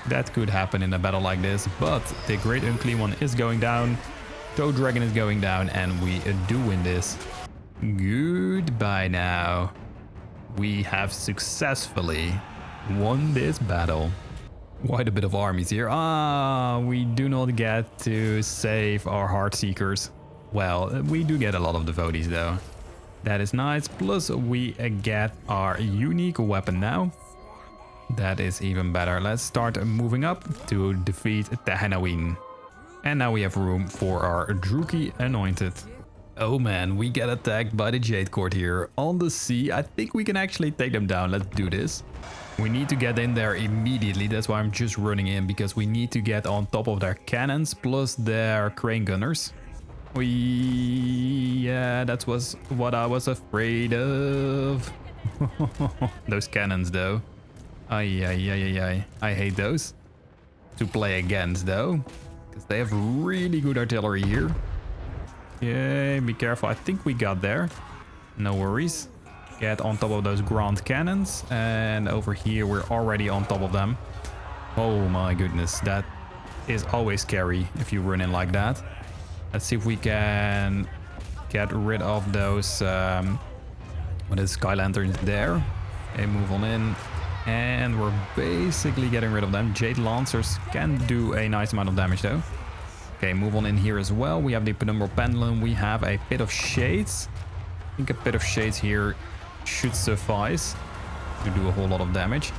That could happen in a battle like this. But the Great Unclean One is going down. Toad Dragon is going down. And we do win this. Goodbye now. We have successfully won this battle. Quite a bit of armies here. Ah, we do not get to save our Heart Seekers. Well, we do get a lot of devotees though. That is nice. Plus we get our unique weapon now. That is even better. Let's start moving up to defeat Tahanawin. And now we have room for our Druki Anointed. Oh man, we get attacked by the Jade Court here on the sea. I think we can actually take them down. Let's do this. We need to get in there immediately. That's why I'm just running in, because we need to get on top of their cannons plus their crane gunners. Yeah, that was what I was afraid of. Those cannons though. I hate those to play against though, because they have really good artillery here. Okay, be careful. I think we got there. No worries. Get on top of those Grand Cannons. And over here, we're already on top of them. Oh my goodness. That is always scary if you run in like that. Let's see if we can get rid of those Sky Lanterns there. And move on in. And we're basically getting rid of them. Jade Lancers can do a nice amount of damage though. Okay, move on in here as well. We have the Penumbral Pendulum. We have a Pit of Shades. I think a Pit of Shades here should suffice to do a whole lot of damage.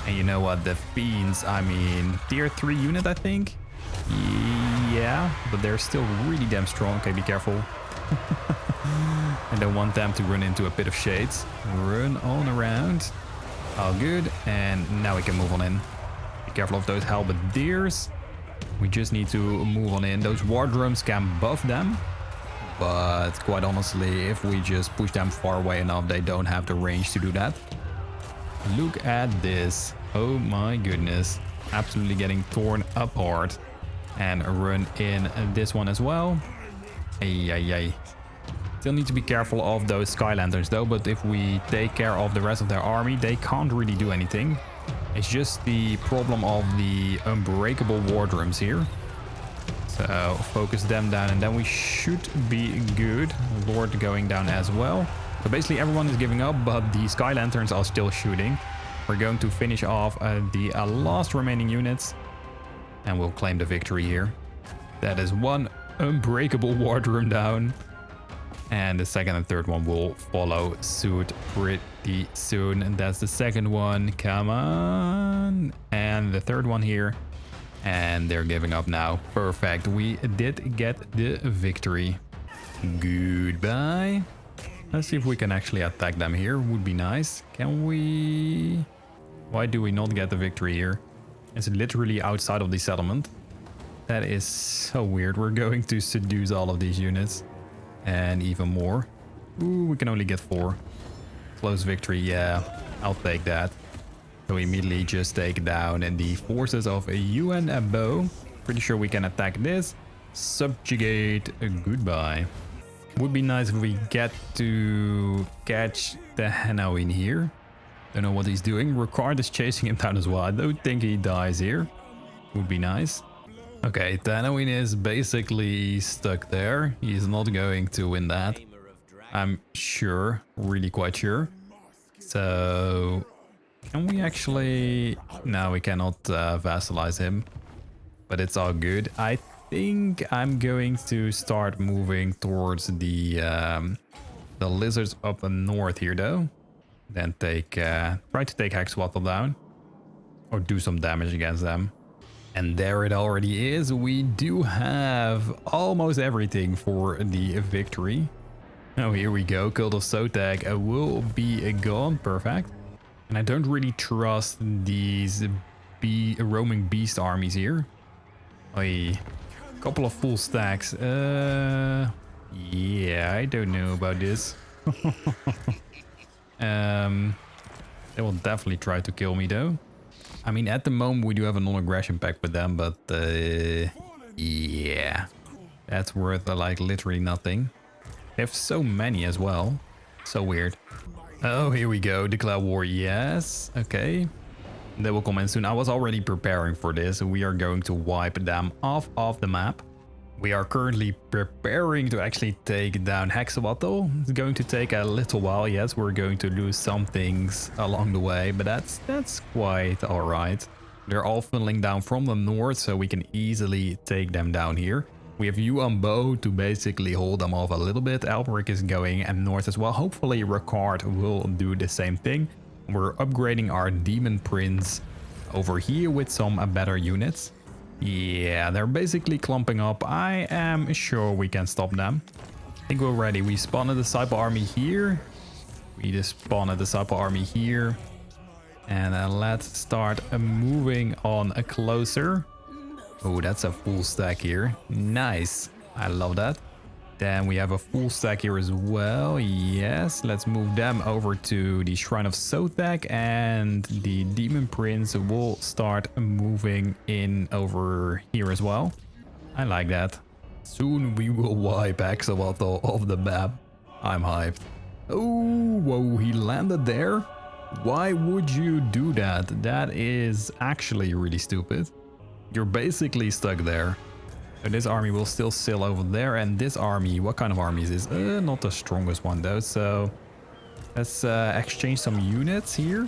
And you know what? The Fiends, I mean, tier 3 unit, I think. Yeah, but they're still really damn strong. Okay, be careful. I don't want them to run into a Pit of Shades. Run on around. All good. And now we can move on in. Be careful of those halberdiers. We just need to move on in. Those war drums can buff them. But quite honestly, if we just push them far away enough, they don't have the range to do that. Look at this. Oh my goodness. Absolutely getting torn apart. And run in this one as well. Still need to be careful of those Sky Lanterns though. But if we take care of the rest of their army, they can't really do anything. It's just the problem of the unbreakable war drums here. So focus them down and then we should be good. Lord going down as well. So basically everyone is giving up, but the Sky Lanterns are still shooting. We're going to finish off the last remaining units. And we'll claim the victory here. That is one unbreakable wardroom down. And the second and third one will follow suit pretty soon. And that's the second one. Come on. And the third one here. And they're giving up now. Perfect. We did get the victory. Goodbye. Let's see if we can actually attack them here. Would be nice. Can we... Why do we not get the victory here? It's literally outside of the settlement. That is so weird. We're going to seduce all of these units. And even more. Ooh, we can only get 4. Close victory, yeah. I'll take that. So we immediately just take down the forces of Yuan Bo. Pretty sure we can attack this. Subjugate. Goodbye. Would be nice if we get to catch the Hanno in here. Don't know what he's doing. Ricard is chasing him down as well. I don't think he dies here. Would be nice. Okay, Tanowin is basically stuck there. He's not going to win that. I'm sure. Really quite sure. So... Can we actually... No, we cannot vassalize him. But it's all good. I think I'm going to start moving towards the lizards up north here though. Then try to take Hexoatl down. Or do some damage against them. And there it already is. We do have almost everything for the victory. Oh, here we go. Cult of Sauc will be gone. Perfect. And I don't really trust these roaming beast armies here. A couple of full stacks. Yeah, I don't know about this. They will definitely try to kill me though. I mean, at the moment we do have a non-aggression pact with them, but yeah, that's worth like literally nothing. They have so many as well. So weird. Oh, here we go. Declare war. Yes. Okay. They will come in soon. I was already preparing for this. We are going to wipe them off of the map. We are currently preparing to actually take down Hexoatl. It's going to take a little while. Yes, we're going to lose some things along the way, but that's quite all right. They're all funneling down from the north, so we can easily take them down here. We have Yuan Bo to basically hold them off a little bit. Alberic is going north as well. Hopefully Ricard will do the same thing. We're upgrading our Demon Prince over here with some better units. Yeah, they're basically clumping up. I am sure we can stop them. I think we're ready. We spawned a disciple army here. We just spawned a disciple army here. And let's start moving on closer. Oh, that's a full stack here. Nice. I love that. Then we have a full stack here as well. Yes, let's move them over to the Shrine of Sauc, and the Demon Prince will start moving in over here as well. I like that. Soon we will wipe Hexoatl off the map. I'm hyped. Oh, whoa, he landed there? Why would you do that? That is actually really stupid. You're basically stuck there. So this army will still sail over there, and this army, what kind of army is this? Not the strongest one though, so let's exchange some units here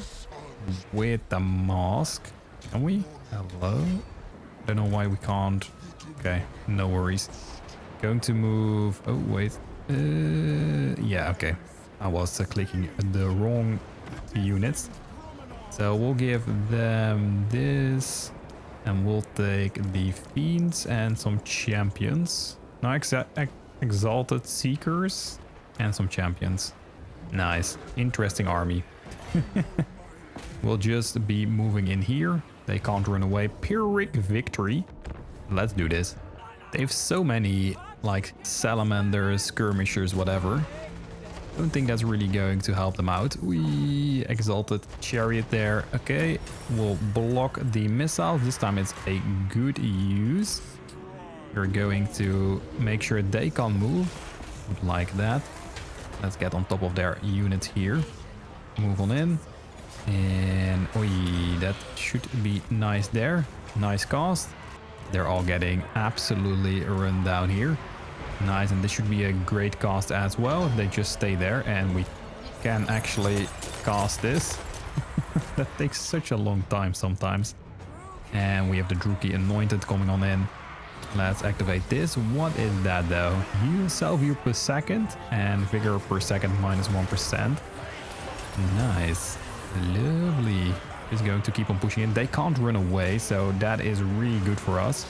with the Masque. Can we? Hello? Don't know why we can't. Okay, no worries. Going to move. Oh, wait. Yeah, okay. I was clicking the wrong units. So we'll give them this. And we'll take the Fiends and some Champions. No, Exalted Seekers and some Champions. Nice. Interesting army. We'll just be moving in here. They can't run away. Pyrrhic Victory. Let's do this. They have so many, like, Salamanders, Skirmishers, whatever. Don't think that's really going to help them out. We Exalted Chariot there. Okay, we'll block the missiles. This time it's a good use. We're going to make sure they can't move. Like that. Let's get on top of their units here. Move on in. And oi, that should be nice there. Nice cast. They're all getting absolutely run down here. Nice, and this should be a great cast as well if they just stay there, and we can actually cast this. That takes such a long time sometimes. And we have the Druki Anointed coming on in. Let's activate this. What is that though? Heal self-heal per second and vigor per second -1%. Nice. Lovely. Is going to keep on pushing in. They can't run away, so that is really good for us.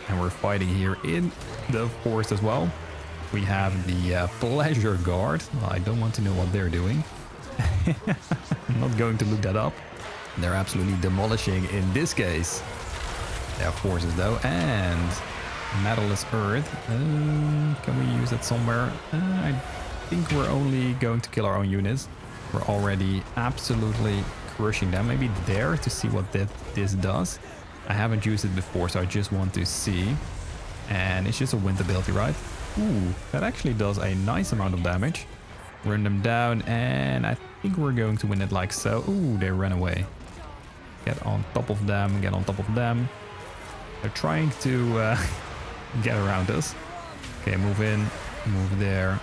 And we're fighting here in the forest as well. We have the Pleasure Guard. Well, I don't want to know what they're doing. I'm not going to look that up. They're absolutely demolishing in this case. They have forces though, and Metalist Earth. Can we use that somewhere? I think we're only going to kill our own units. We're already absolutely crushing them. Maybe there to see what this does. I haven't used it before, so I just want to see. And it's just a wind ability, right? Ooh, that actually does a nice amount of damage. Run them down, and I think we're going to win it like so. Ooh, they ran away. Get on top of them, get on top of them. They're trying to get around us. Okay, move in, move there.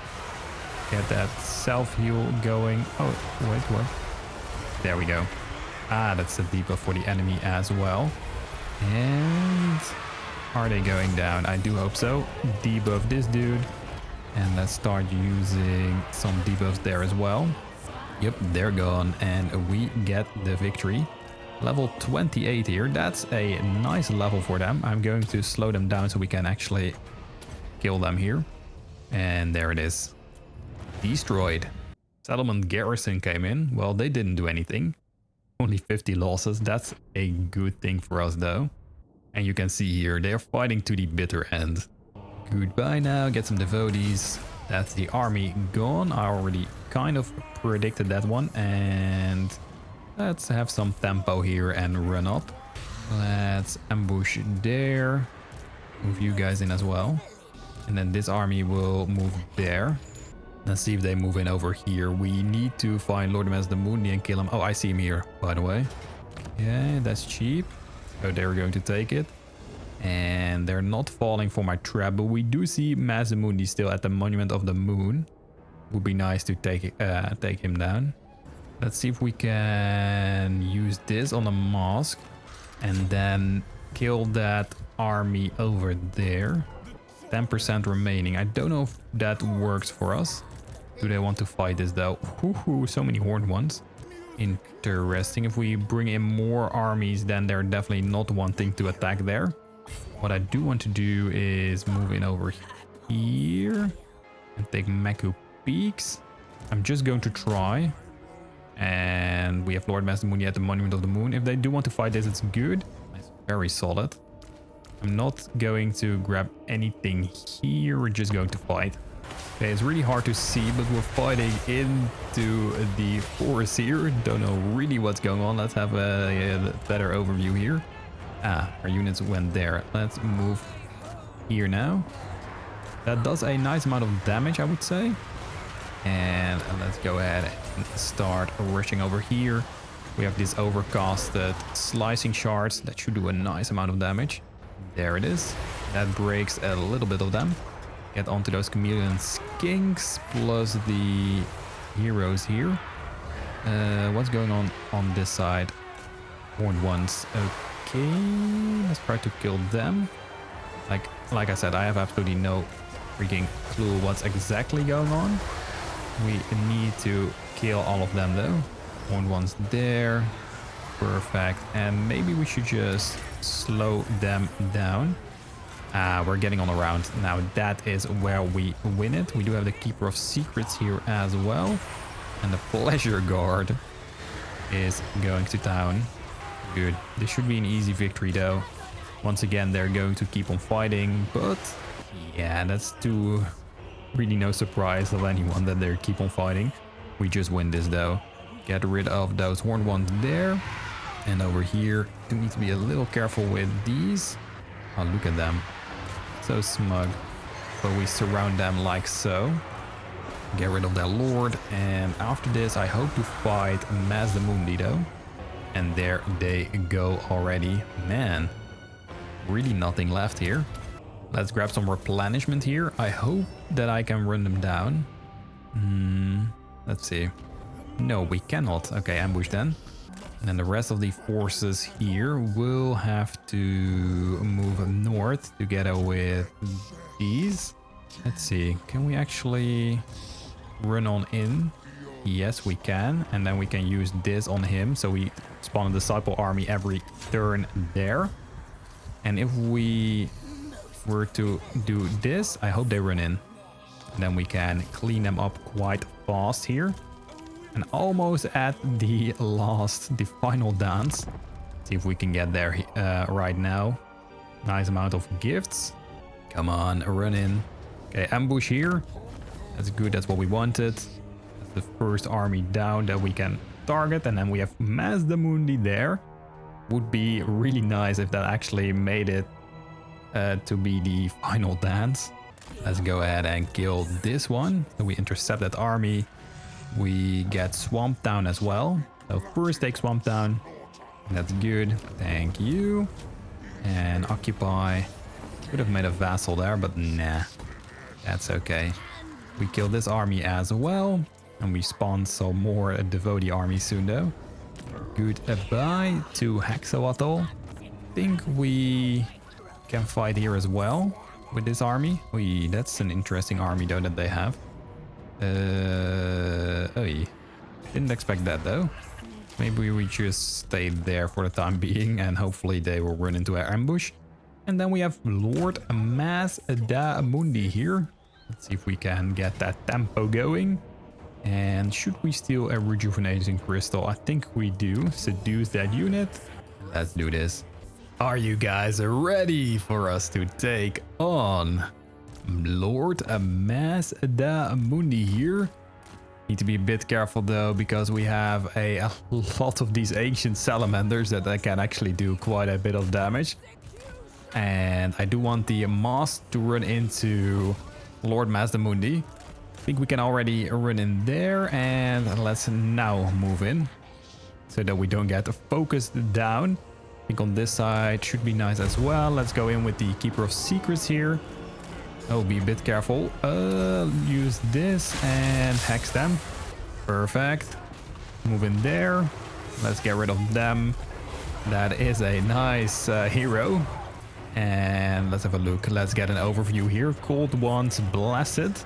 Get that self-heal going. Oh, wait, what? There we go. Ah, that's a debuff for the enemy as well. And are they going down? I do hope so. Debuff this dude. And let's start using some debuffs there as well. Yep, they're gone, and we get the victory. Level 28 here. That's a nice level for them. I'm going to slow them down so we can actually kill them here. And there it is. Destroyed. Settlement Garrison came in. Well, they didn't do anything. Only 50 losses. That's a good thing for us though. And you can see here, they're fighting to the bitter end. Goodbye now, get some devotees. That's the army gone. I already kind of predicted that one. And let's have some tempo here and run up. Let's ambush there. Move you guys in as well. And then this army will move there. Let's see if they move in over here. We need to find Lord of the Moon and kill him. Oh, I see him here, by the way. Yeah, that's cheap. So they're going to take it. And they're not falling for my trap, but we do see Masamune still at the Monument of the Moon. Would be nice to take him down. Let's see if we can use this on a Masque and then kill that army over there. 10% remaining. I don't know if that works for us. Do they want to fight this though? Ooh, so many horned ones. Interesting. If we bring in more armies, then they're definitely not wanting to attack there. What I do want to do is move in over here and take Maku Peaks. I'm just going to try. And we have Lord Masamune at the Monument of the Moon. If they do want to fight this, it's good. It's very solid. I'm not going to grab anything here. We're just going to fight. Okay, it's really hard to see, but we're fighting into the forest here. Don't know really what's going on. Let's have a better overview here. Ah, our units went there. Let's move here now. That does a nice amount of damage, I would say. And let's go ahead and start rushing over here. We have these overcasted slicing shards. That should do a nice amount of damage. There it is. That breaks a little bit of them. Get onto those chameleon skinks plus the heroes here. What's going on this side? Horned ones. Okay, let's try to kill them. Like I said, I have absolutely no freaking clue what's exactly going on. We need to kill all of them though. Horned ones there. Perfect. And maybe we should just slow them down. We're getting on around. Now that is where we win it. We do have the Keeper of Secrets here as well. And the Pleasure Guard is going to town. Good. This should be an easy victory though. Once again, they're going to keep on fighting. But yeah, that's really no surprise of anyone that they keep on fighting. We just win this though. Get rid of those horned ones there. And over here, do need to be a little careful with these. Oh, look at them. So smug. But we surround them like so. Get rid of their lord. And after this, I hope to fight Masamune though. And there they go already. Man, really nothing left here. Let's grab some replenishment here. I hope that I can run them down. Let's see. No, we cannot. Okay, ambush then. And then the rest of the forces here will have to move north together with these. Let's see. Can we actually run on in? Yes, we can. And then we can use this on him. So we spawn a disciple army every turn there. And if we were to do this, I hope they run in. Then we can clean them up quite fast here. And almost at the final dance. See if we can get there right now. Nice amount of gifts. Come on, run in. Okay, ambush here. That's good, that's what we wanted. That's the first army down that we can target. And then we have Masque Mundi there. Would be really nice if that actually made it to be the final dance. Let's go ahead and kill this one. So we intercept that army. We get Swamp Town as well. So first take Swamp Town. That's good. Thank you. And occupy. Could have made a vassal there, but nah. That's okay. We kill this army as well. And we spawn some more devotee armies soon though. Goodbye to Hexoatl. I think we can fight here as well with this army. That's an interesting army though that they have. Didn't expect that though. Maybe we just stay there for the time being and hopefully they will run into our ambush. And then we have Lord Masque Mundi here. Let's see if we can get that tempo going. And should we steal a rejuvenating crystal? I think we do. Seduce that unit. Let's do this. Are you guys ready for us to take on Lord Masque Mundi here? Need to be a bit careful though, because we have a lot of these ancient salamanders that can actually do quite a bit of damage. And I do want the Mask to run into Lord Masque Mundi. I think we can already run in there, and let's now move in so that we don't get focused down. I think on this side should be nice as well. Let's go in with the Keeper of Secrets here. Oh, be a bit careful. Use this and hex them. Perfect. Move in there. Let's get rid of them. That is a nice hero. And let's have a look. Let's get an overview here. Cold Ones Blessed.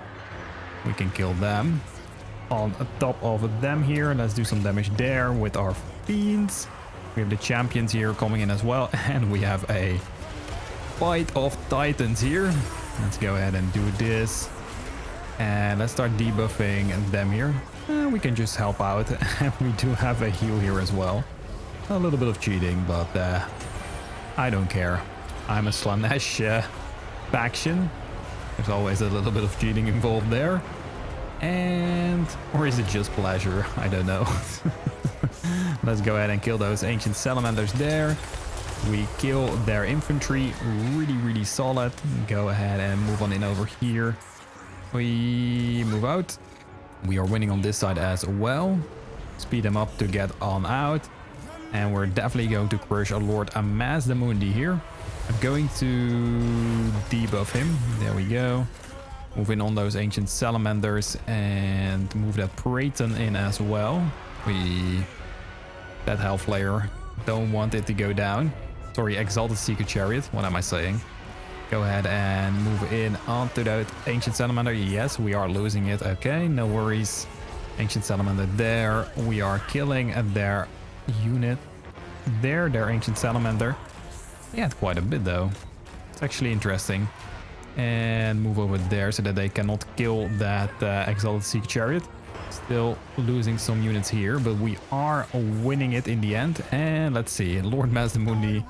We can kill them. On top of them here. Let's do some damage there with our fiends. We have the champions here coming in as well. And we have a fight of titans here. Let's go ahead and do this. And let's start debuffing them here. We can just help out. And we do have a heal here as well. A little bit of cheating, but I don't care. I'm a Slaanesh faction. There's always a little bit of cheating involved there. Or is it just pleasure? I don't know. Let's go ahead and kill those ancient salamanders there. We kill their infantry. Really solid. Go ahead and move on in over here. We move out. We are winning on this side as well. Speed them up to get on out. And we're definitely going to crush a Lord Masque Mundi here. I'm going to debuff him. There we go. Move in on those ancient salamanders and move that Praeton in as well. That health layer, don't want it to go down. Sorry, Exalted Secret Chariot. What am I saying? Go ahead and move in onto that ancient salamander. Yes, we are losing it. Okay, no worries. Ancient salamander there. We are killing their unit there, their ancient salamander. They had quite a bit though. It's actually interesting. And move over there so that they cannot kill that Exalted Secret Chariot. Still losing some units here, but we are winning it in the end. And let's see, Lord Masque Mundi.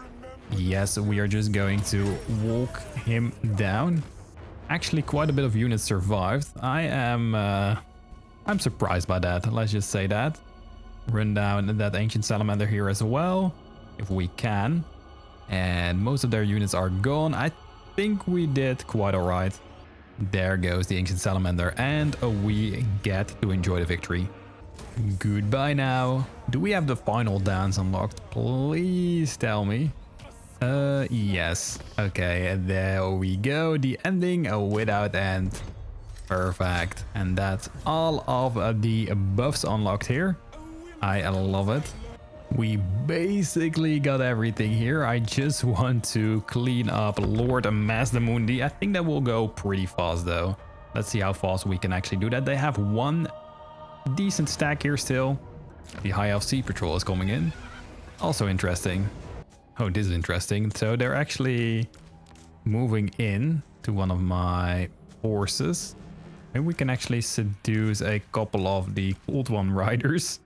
Yes, we are just going to walk him down. Actually, quite a bit of units survived. I'm surprised by that. Let's just say that. Run down that ancient salamander here as well, if we can. And most of their units are gone. I think we did quite alright. There goes the ancient salamander, and we get to enjoy the victory. Goodbye now. Do we have the final dance unlocked? Please tell me. Yes. Okay, there we go. The ending without end. Perfect. And that's all of the buffs unlocked here. I love it. We basically got everything here. I just want to clean up Lord Masdamundi. I think that will go pretty fast though. Let's see how fast we can actually do that. They have one decent stack here still. The High Elf Sea Patrol is coming in. Also interesting. Oh, this is interesting. So they're actually moving in to one of my forces. Maybe we can actually seduce a couple of the Cold One Riders.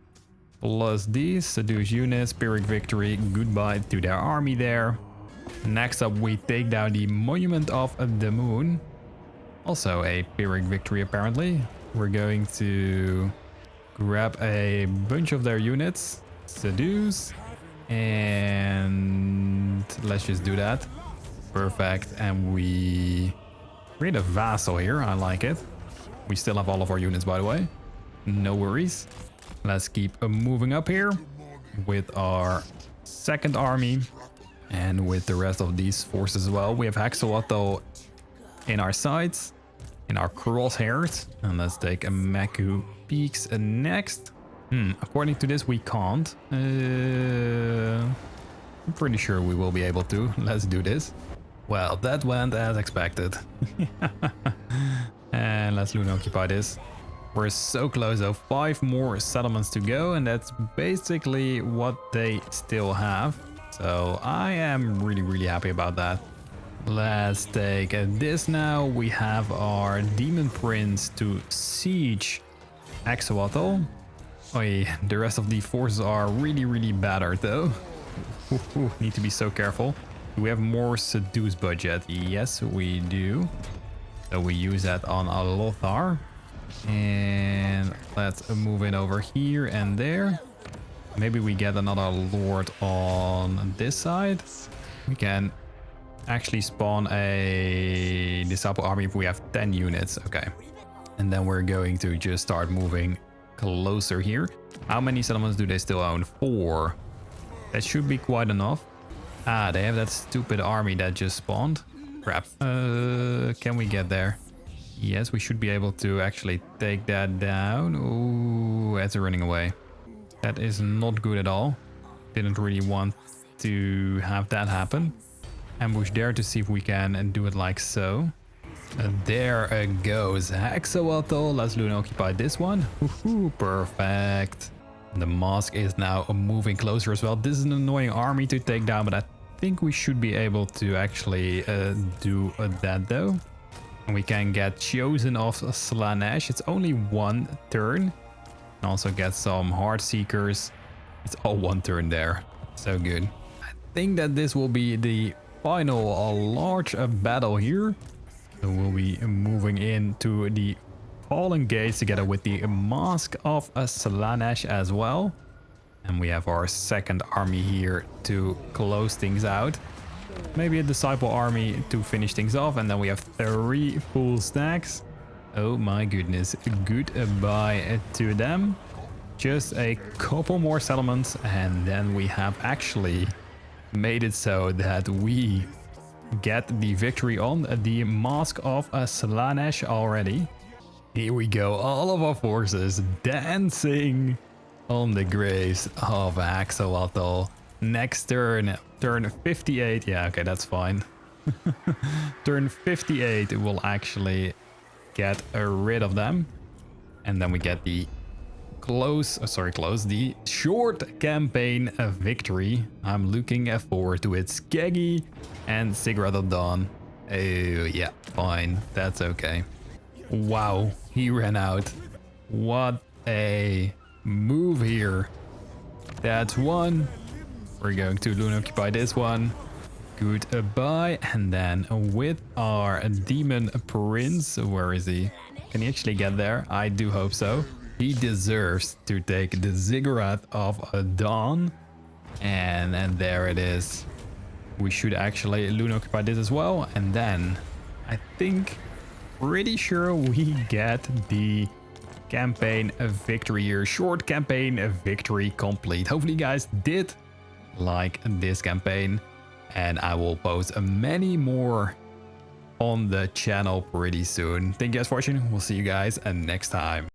Plus these seduce units, Pyrrhic Victory, goodbye to their army there. Next up we take down the Monument of the Moon. Also a Pyrrhic Victory apparently. We're going to grab a bunch of their units, seduce, and let's just do that. Perfect, and we create a vassal here, I like it. We still have all of our units by the way, no worries. Let's keep moving up here with our second army and with the rest of these forces as well. We have Hexoatl in our sights, in our crosshairs. And let's take a Maku Peaks next. According to this, we can't. I'm pretty sure we will be able to. Let's do this. Well, that went as expected. And let's Luna occupy this. We're so close though, 5 more settlements to go, and that's basically what they still have. So I am really happy about that. Let's take this now. We have our Demon Prince to siege Hexoatl. Oh, the rest of the forces are really battered though. Need to be so careful. Do we have more seduce budget? Yes, we do. So we use that on a Luthor. And let's move in over here and there. Maybe we get another lord on this side. We can actually spawn a disciple army if we have 10 units. Okay. And then we're going to just start moving closer here. How many settlements do they still own? 4. That should be quite enough. Ah, they have that stupid army that just spawned. Crap. Can we get there? Yes, we should be able to actually take that down. Oh, it's running away. That is not good at all. Didn't really want to have that happen. Ambush there to see if we can do it like so. There goes Hexoatl. Let's Luna occupy this one. Perfect. The Masque is now moving closer as well. This is an annoying army to take down, but I think we should be able to actually do that though. And we can get Chosen of Slaanesh. It's only 1 turn. And also get some Heart Seekers. It's all 1 turn there. So good. I think that this will be the final large battle here. So we'll be moving into the Fallen Gates together with the Masque of Slaanesh as well. And we have our second army here to close things out. Maybe a disciple army to finish things off, and then we have 3 full stacks. Oh my goodness, goodbye to them. Just a couple more settlements, and then we have actually made it so that we get the victory on the Masque of Slaanesh already. Here we go, all of our forces dancing on the graves of Hexoatl. Next turn, turn 58. Yeah, okay, that's fine. Turn 58, we'll actually get rid of them. And then we get the the short campaign victory. I'm looking forward to it. Skeggy and Ziggurat of Dawn. Oh, yeah, fine. That's okay. Wow, he ran out. What a move here. That's one. We're going to Luna occupy this one. Goodbye. And then with our Demon Prince, where is he? Can he actually get there? I do hope so. He deserves to take the Ziggurat of Dawn. And there it is. We should actually Luna occupy this as well. And then I think, pretty sure we get the campaign victory here. Short campaign victory complete. Hopefully you guys did like this campaign. and I will post many more on the channel pretty soon. Thank you guys for watching. We'll see you guys next time.